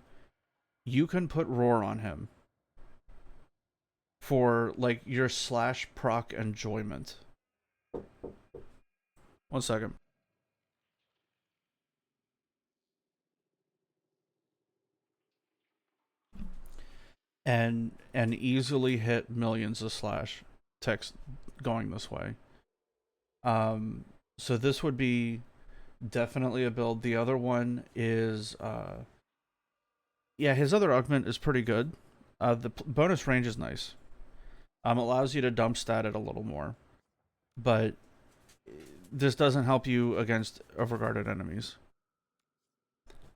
you can put Roar on him for like your slash proc enjoyment. 1 second. And easily hit millions of slash text going this way. Um, so this would be definitely a build. The other one is yeah, his other augment is pretty good. The bonus range is nice. Allows you to dump stat it a little more, but this doesn't help you against overguarded enemies.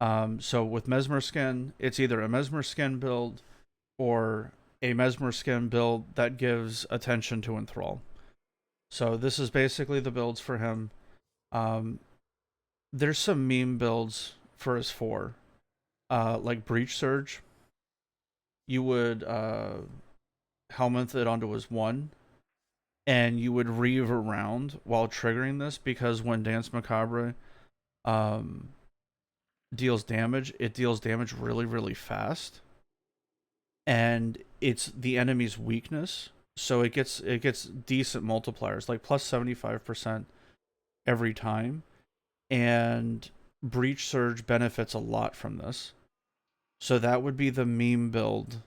So with Mesmer Skin, it's either a Mesmer Skin build or a Mesmer Skin build that gives attention to Enthrall. So this is basically the builds for him. Um, there's some meme builds for his 4. Like Breach Surge. You would Helminth it onto his 1, and you would reave around while triggering this because when Dance Macabre um, deals damage, it deals damage really, really fast. And it's the enemy's weakness. So it gets decent multipliers, like plus 75% every time. And Breach Surge benefits a lot from this. So that would be the meme build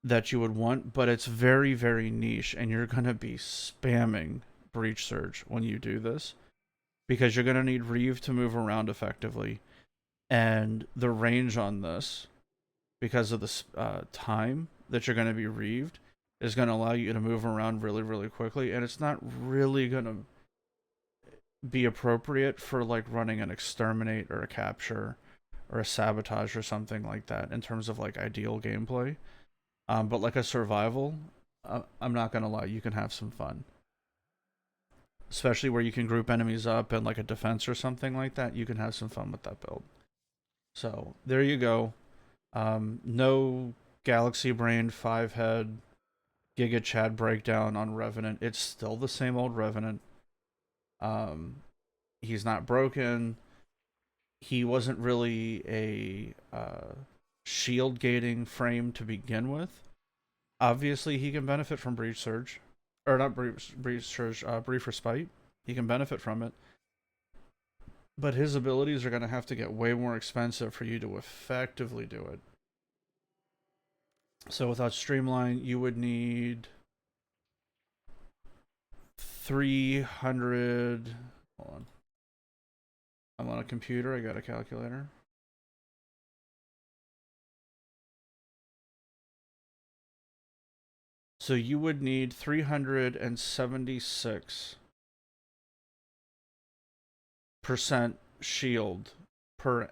that you would want, but it's very, very niche, and you're going to be spamming Breach Surge when you do this because you're going to need Reeve to move around effectively. And the range on this, because of the time that you're going to be Reeved, is going to allow you to move around really, really quickly, and it's not really going to be appropriate for like running an exterminate or a capture or a sabotage or something like that in terms of like ideal gameplay. But like a survival, I'm not gonna lie, you can have some fun, especially where you can group enemies up in like a defense or something like that. You can have some fun with that build. So there you go. No Galaxy Brain 5-head Giga Chad breakdown on Revenant. It's still the same old Revenant. He's not broken. He wasn't really a shield gating frame to begin with. Obviously, he can benefit from Breach Surge. Or not Breach Surge, Brief Respite. He can benefit from it. But his abilities are going to have to get way more expensive for you to effectively do it. So without Streamline, you would need 300. Hold on. I'm on a computer. I got a calculator. So you would need 376% shield per.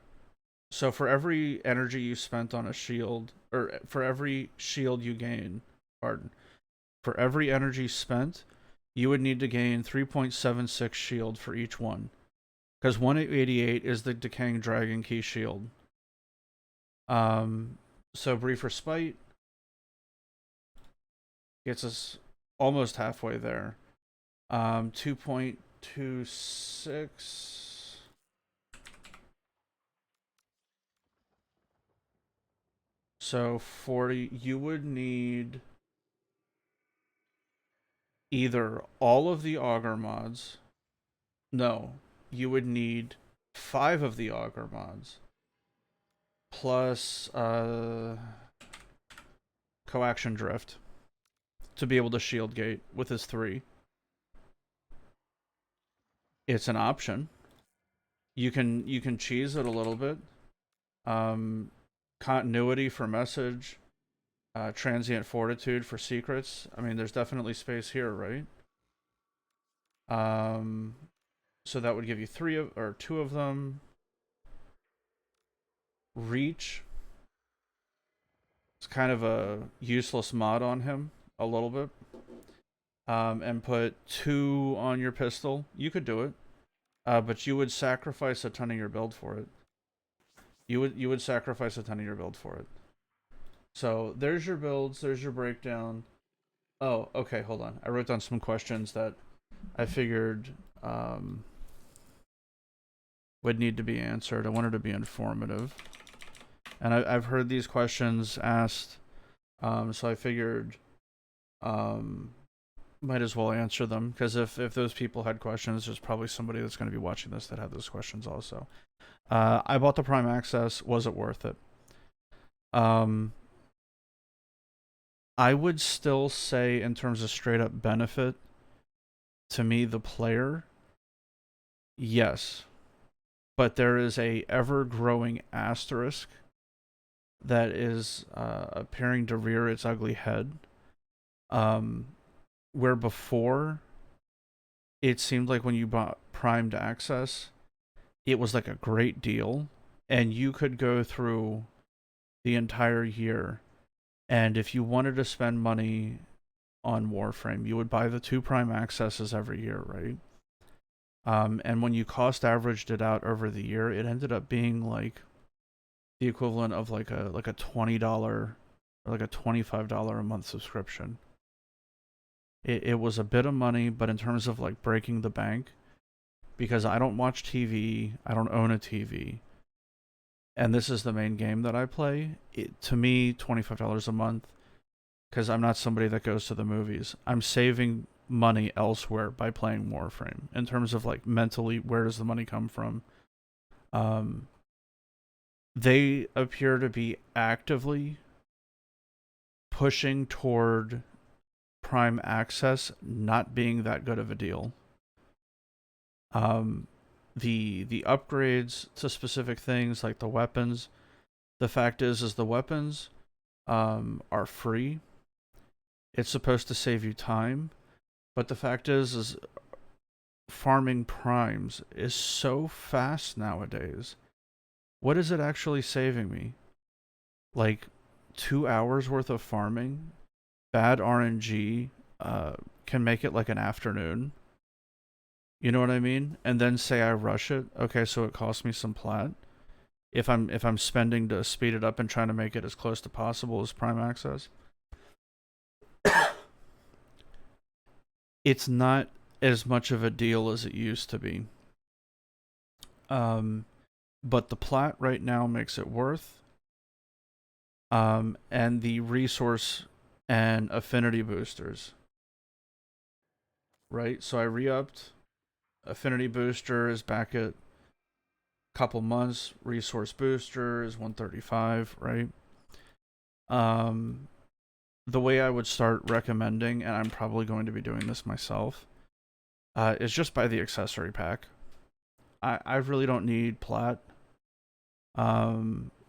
So for every energy you spent on a shield, or for every shield you gain, pardon, for every energy spent, you would need to gain 3.76 shield for each one. Because 188 is the Decaying Dragon Key shield. So Brief Respite gets us almost halfway there. 2.26. So 40. You would need either all of the Augur mods. No, you would need 5 of the Augur mods. Plus Coaction Drift to be able to shield gate with his 3. It's an option. You can cheese it a little bit. Continuity for message, transient fortitude for secrets. I mean, there's definitely space here, right? So that would give you 2 of them. Reach. it's kind of a useless mod on him a little bit, and put 2 on your pistol, you could do it. But you would sacrifice a ton of your build for it. You would sacrifice a ton of your build for it. So there's your builds. There's your breakdown. Oh, okay. Hold on. I wrote down some questions that I figured would need to be answered. I wanted to be informative, and I've heard these questions asked, so I figured might as well answer them, because if those people had questions, there's probably somebody that's going to be watching this that had those questions also. I bought the Prime Access. Was it worth it? I would still say, in terms of straight up benefit to me, the player, yes. But there is a ever growing asterisk that is appearing to rear its ugly head. Where before it seemed like when you bought Primed Access, it was like a great deal, and you could go through the entire year, and if you wanted to spend money on Warframe, you would buy the 2 Prime Accesses every year, right? And when you cost averaged it out over the year, it ended up being like the equivalent of like a $20 or like a $25 a month subscription. It was a bit of money, but in terms of like breaking the bank, because I don't watch TV, I don't own a TV, and this is the main game that I play, to me, $25 a month, because I'm not somebody that goes to the movies. I'm saving money elsewhere by playing Warframe. In terms of like mentally, where does the money come from? They appear to be actively pushing toward Prime Access not being that good of a deal. The upgrades to specific things like the weapons, the fact is the weapons are free. It's supposed to save you time, but the fact is farming primes is so fast nowadays. What is it actually saving me? Like 2 hours worth of farming? Bad RNG can make it like an afternoon. You know what I mean? And then say I rush it. Okay, so it costs me some plat. If I'm spending to speed it up and trying to make it as close to possible as Prime Access, it's not as much of a deal as it used to be. But the plat right now makes it worth. And the resource and affinity boosters. Right? So I re-upped. Affinity booster is back at couple months. Resource booster is 135, right? The way I would start recommending, and I'm probably going to be doing this myself, is just buy the accessory pack. I really don't need plat.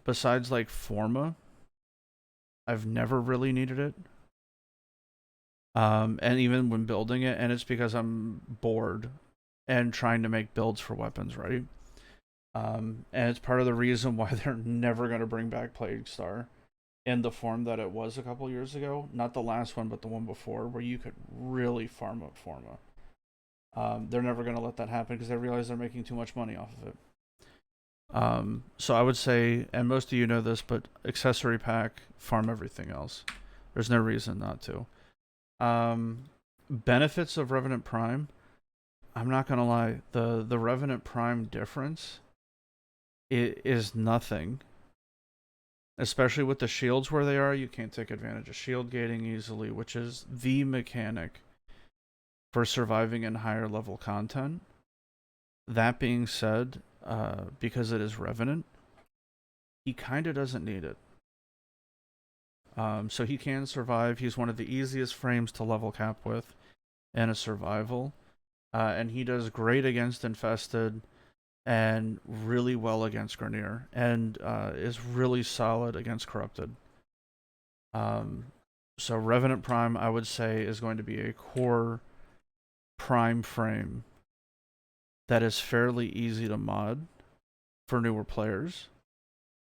Besides like Forma, I've never really needed it. And even when building it, and it's because I'm bored and trying to make builds for weapons, right? And it's part of the reason why they're never going to bring back Plague Star in the form that it was a couple years ago. Not the last one, but the one before, where you could really farm up Forma. They're never going to let that happen because they realize they're making too much money off of it. So I would say, and most of you know this, but accessory pack, farm everything else. There's no reason not to. Benefits of Revenant Prime. I'm not going to lie. The Revenant Prime difference, it is nothing. Especially with the shields where they are, you can't take advantage of shield gating easily, which is the mechanic for surviving in higher level content. That being said, because it is Revenant, he kind of doesn't need it. So he can survive. He's one of the easiest frames to level cap with in a survival. And he does great against Infested and really well against Grenier, and is really solid against Corrupted. So Revenant Prime, I would say, is going to be a core Prime frame that is fairly easy to mod for newer players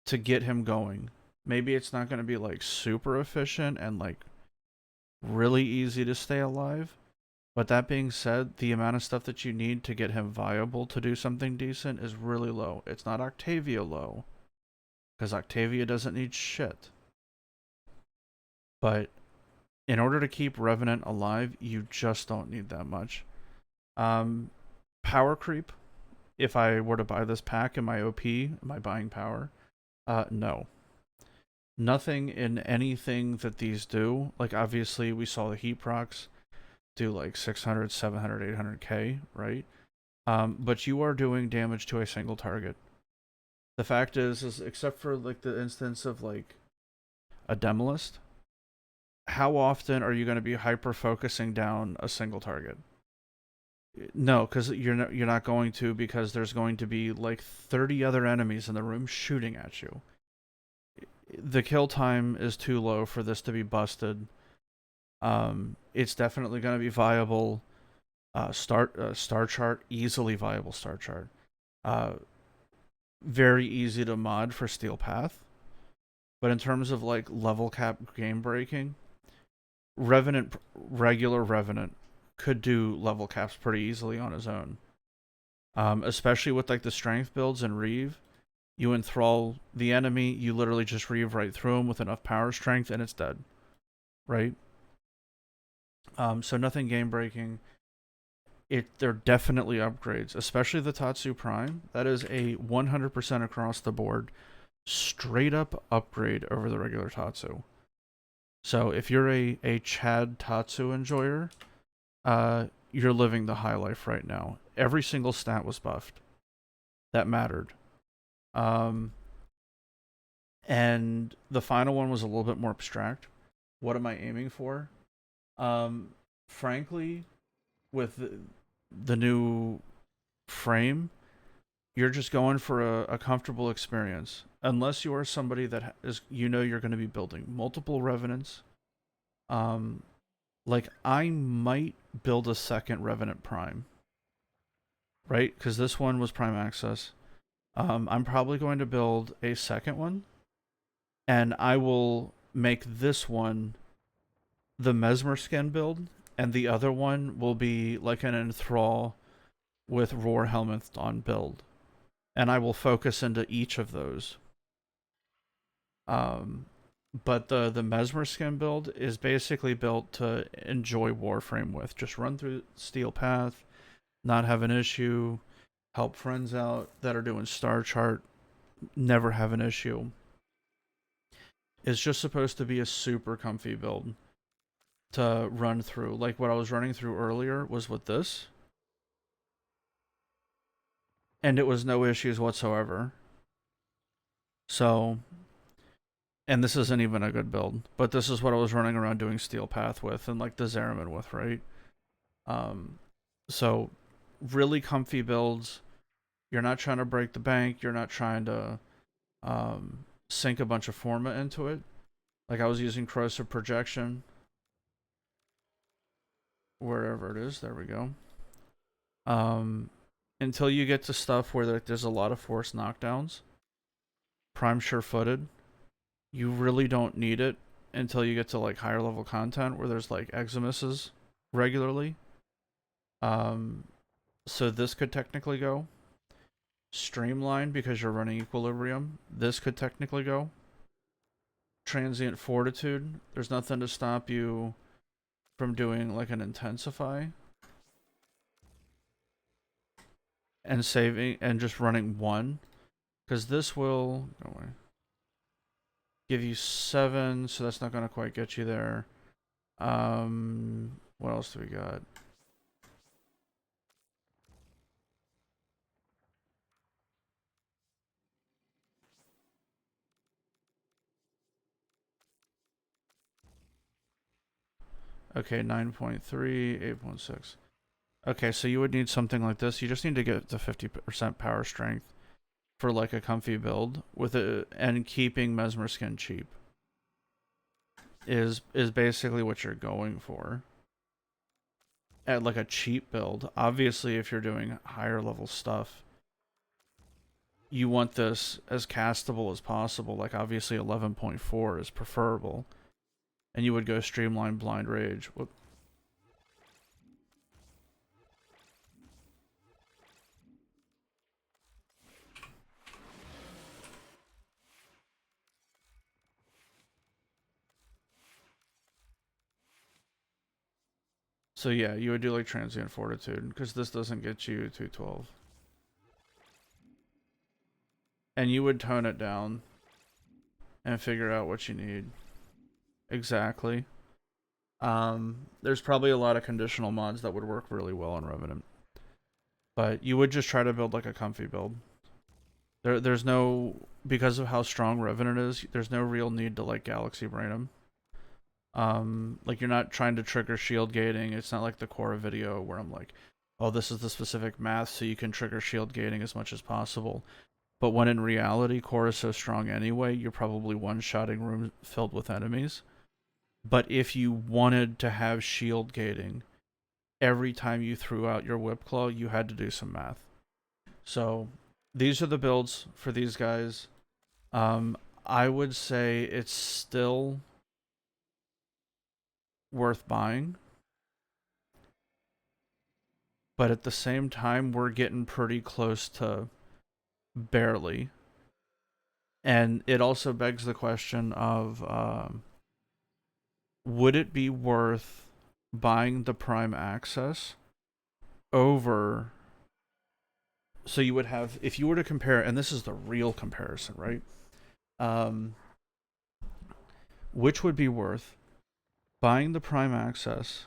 to get him going. Maybe it's not going to be like super efficient and like really easy to stay alive. But that being said, the amount of stuff that you need to get him viable to do something decent is really low. It's not Octavia low, because Octavia doesn't need shit. But in order to keep Revenant alive, you just don't need that much. Power creep. If I were to buy this pack, am I OP? Am I buying power? No. Nothing in anything that these do. Like, obviously, we saw the heat procs do like 600, 700, 800k, right? But you are doing damage to a single target. The fact is except for like the instance of like a Demolist, how often are you going to be hyper focusing down a single target? No, because you're not going to, because there's going to be like 30 other enemies in the room shooting at you. The kill time is too low for this to be busted. It's definitely going to be viable. Star chart, easily viable star chart. Very easy to mod for Steel Path. But in terms of like level cap game breaking, regular Revenant could do level caps pretty easily on his own. Especially with like the strength builds and Reeve. You enthrall the enemy, you literally just Reeve right through him with enough power strength and it's dead. Right? So nothing game breaking. They're definitely upgrades, especially the Tatsu Prime. That is a 100% across the board, straight up upgrade over the regular Tatsu. So if you're a Chad Tatsu enjoyer, you're living the high life right now. Every single stat was buffed. That mattered. And the final one was a little bit more abstract. What am I aiming for? Frankly, with the new frame, you're just going for a comfortable experience. Unless you are somebody that is, you're going to be building multiple Revenants. Like I might build a second Revenant Prime, right? Because this one was Prime Access. I'm probably going to build a second one, and I will make this one the Mesmer skin build, and the other one will be like an Enthrall with Roar Helmet on build. And I will focus into each of those. But the Mesmer skin build is basically built to enjoy Warframe with. Just run through Steel Path, not have an issue, help friends out that are doing Star Chart, never have an issue. It's just supposed to be a super comfy build to run through. Like what I was running through earlier was with this, and it was no issues whatsoever. So, and this isn't even a good build, but this is what I was running around doing Steel Path with and like the Zeraman with, right? So really comfy builds. You're not trying to break the bank. You're not trying to sink a bunch of forma into it. Like I was using corrosive projection. Wherever it is, there we go. Until you get to stuff where there's a lot of forced knockdowns. Prime sure-footed. You really don't need it until you get to like higher level content where there's like Eximuses regularly. So this could technically go. Streamline because you're running Equilibrium. This could technically go. Transient Fortitude. There's nothing to stop you from doing like an Intensify. And saving and just running one. Because this will give you 7, so that's not going to quite get you there. What else do we got? Okay, 9.3, 8.6. Okay, so you would need something like this. You just need to get to 50% power strength for like a comfy build with it, and keeping Mesmer skin cheap is basically what you're going for. At like a cheap build. Obviously, if you're doing higher level stuff, you want this as castable as possible. Like obviously 11.4 is preferable, and you would go Streamline Blind Rage. Whoop. So yeah, you would do like Transient Fortitude, because this doesn't get you 212. And you would tone it down and figure out what you need. Exactly. There's probably a lot of conditional mods that would work really well in Revenant. But you would just try to build like a comfy build. There's no, because of how strong Revenant is, there's no real need to like Galaxy Brain him. Like you're not trying to trigger shield gating. It's not like the core video where I'm like, oh, this is the specific math, so you can trigger shield gating as much as possible. But when in reality, core is so strong anyway, you're probably one-shotting rooms filled with enemies. But if you wanted to have shield gating, every time you threw out your whip claw, you had to do some math. So these are the builds for these guys. I would say it's still worth buying, but at the same time, we're getting pretty close to barely. And it also begs the question of would it be worth buying the Prime Access over? So you would have, if you were to compare, and this is the real comparison, right? Which would be worth buying the Prime Access,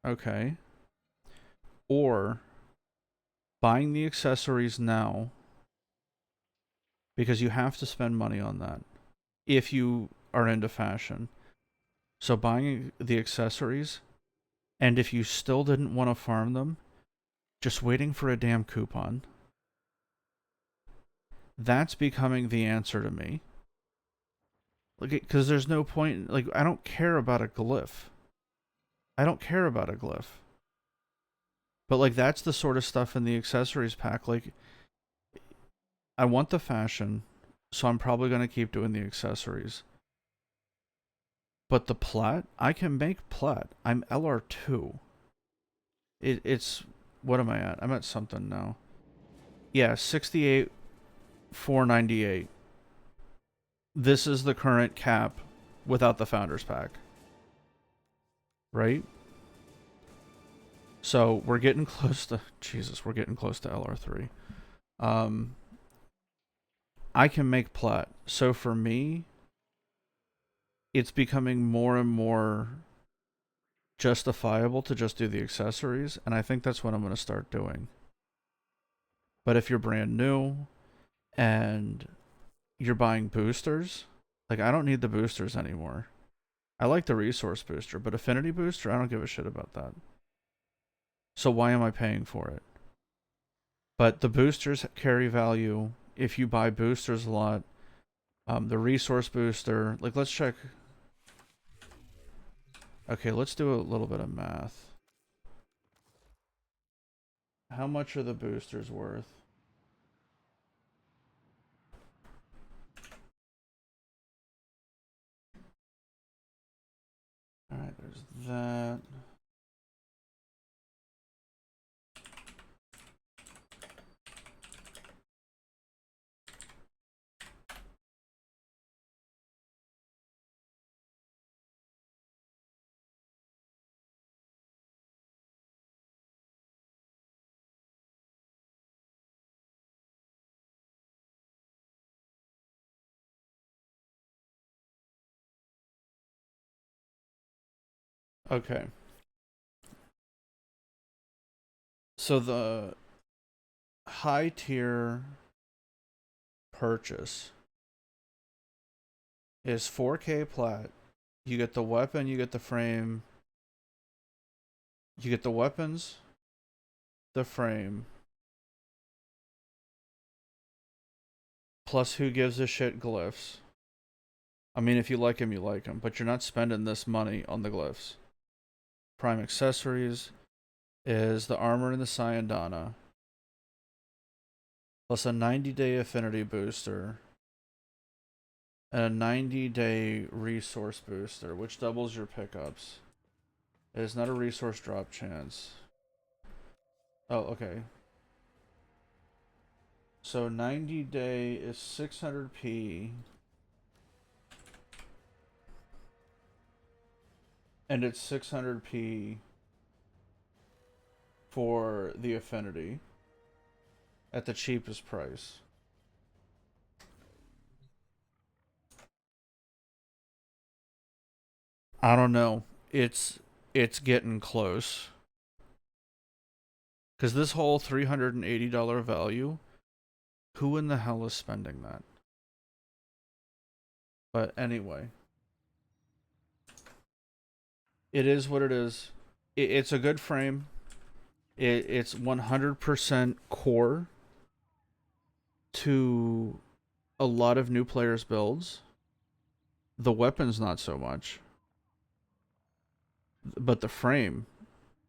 okay, or buying the accessories now, because you have to spend money on that if you are into fashion. So buying the accessories, and if you still didn't want to farm them, just waiting for a damn coupon. That's becoming the answer to me. Like, because there's no point. Like, I don't care about a glyph. I don't care about a glyph. But like, that's the sort of stuff in the accessories pack. Like, I want the fashion, so I'm probably gonna keep doing the accessories. But the plat, I can make plat. I'm LR2. It's, what am I at? I'm at something now. Yeah, 68, 498. This is the current cap without the Founders Pack. Right? So we're getting close to, Jesus, we're getting close to LR3. I can make plat. So for me, it's becoming more and more justifiable to just do the accessories, and I think that's what I'm going to start doing. But if you're brand new and you're buying boosters, like, I don't need the boosters anymore. I like the resource booster, but affinity booster, I don't give a shit about that. So why am I paying for it? But the boosters carry value if you buy boosters a lot. The resource booster, like, let's check. Okay, let's do a little bit of math. How much are the boosters worth? Alright, there's that. Okay. So the high tier purchase is 4K plat. You get the weapon, you get the frame, you get the weapons, the frame, plus who gives a shit glyphs. I mean, if you like them, you like them, but you're not spending this money on the glyphs. Prime accessories is the armor and the Syandana. plus a 90-day affinity booster, and a 90-day resource booster, which doubles your pickups. It is not a resource drop chance. Oh, okay. So 90-day is 600p. And it's 600p for the affinity at the cheapest price. I don't know. It's getting close. Cuz this whole $380 value, who in the hell is spending that? But anyway, it is what it is. It's a good frame. It's 100% core to a lot of new players' builds. The weapon's not so much. But the frame,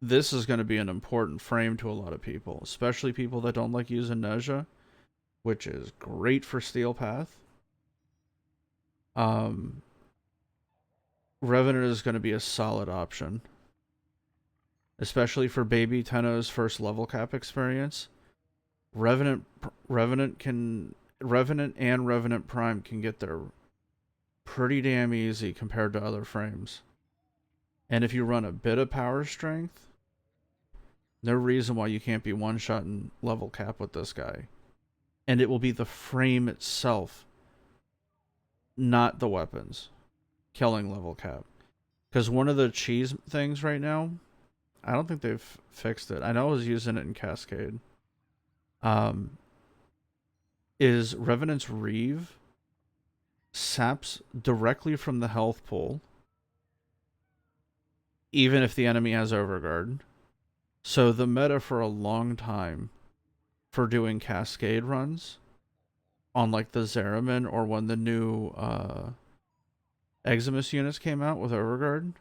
this is going to be an important frame to a lot of people, especially people that don't like using Neja, which is great for Steel Path. Revenant is going to be a solid option, especially for Baby Tenno's first level cap experience. Revenant and Revenant Prime can get there pretty damn easy compared to other frames. And if you run a bit of power strength, no reason why you can't be one-shotting level cap with this guy. And it will be the frame itself, not the weapons, killing level cap. Because one of the cheese things right now, I don't think they've fixed it. I know I was using it in Cascade. Is Revenant's Reeve saps directly from the health pool, even if the enemy has Overguard. So the meta for a long time for doing Cascade runs on like the Zeraman or when the new Eximus units came out with Overguard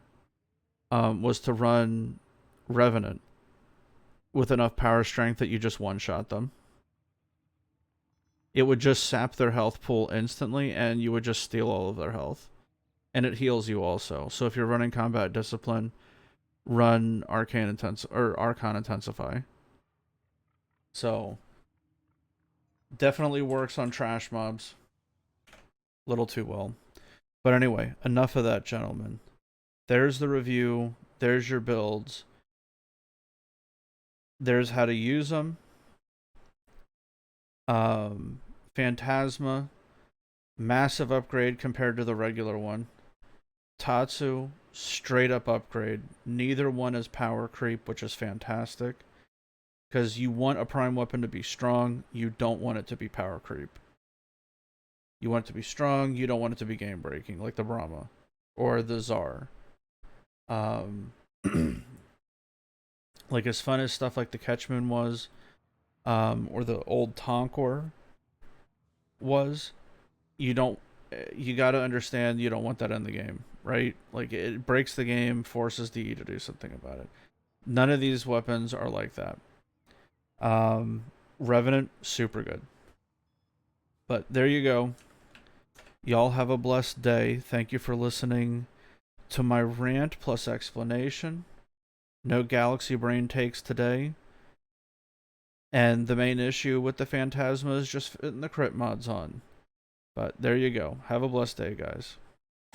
was to run Revenant with enough power strength that you just one-shot them. It would just sap their health pool instantly and you would just steal all of their health. And it heals you also. So if you're running Combat Discipline, run Arcane Archon Intensify. So definitely works on trash mobs. Little too well. But anyway, enough of that, gentlemen. There's the review. There's your builds. There's how to use them. Phantasma, massive upgrade compared to the regular one. Tatsu, straight up upgrade. Neither one is power creep, which is fantastic. Because you want a prime weapon to be strong, you don't want it to be power creep. You want it to be strong, you don't want it to be game breaking, like the Brahma or the Tsar. Like as fun as stuff like the Ketchman was, or the old Tonkor was, you gotta understand you don't want that in the game, right? Like it breaks the game, forces DE to do something about it. None of these weapons are like that. Revenant, super good. But there you go. Y'all have a blessed day. Thank you for listening to my rant plus explanation. No Galaxy Brain takes today. And the main issue with the Phantasma is just fitting the crit mods on. But there you go. Have a blessed day, guys.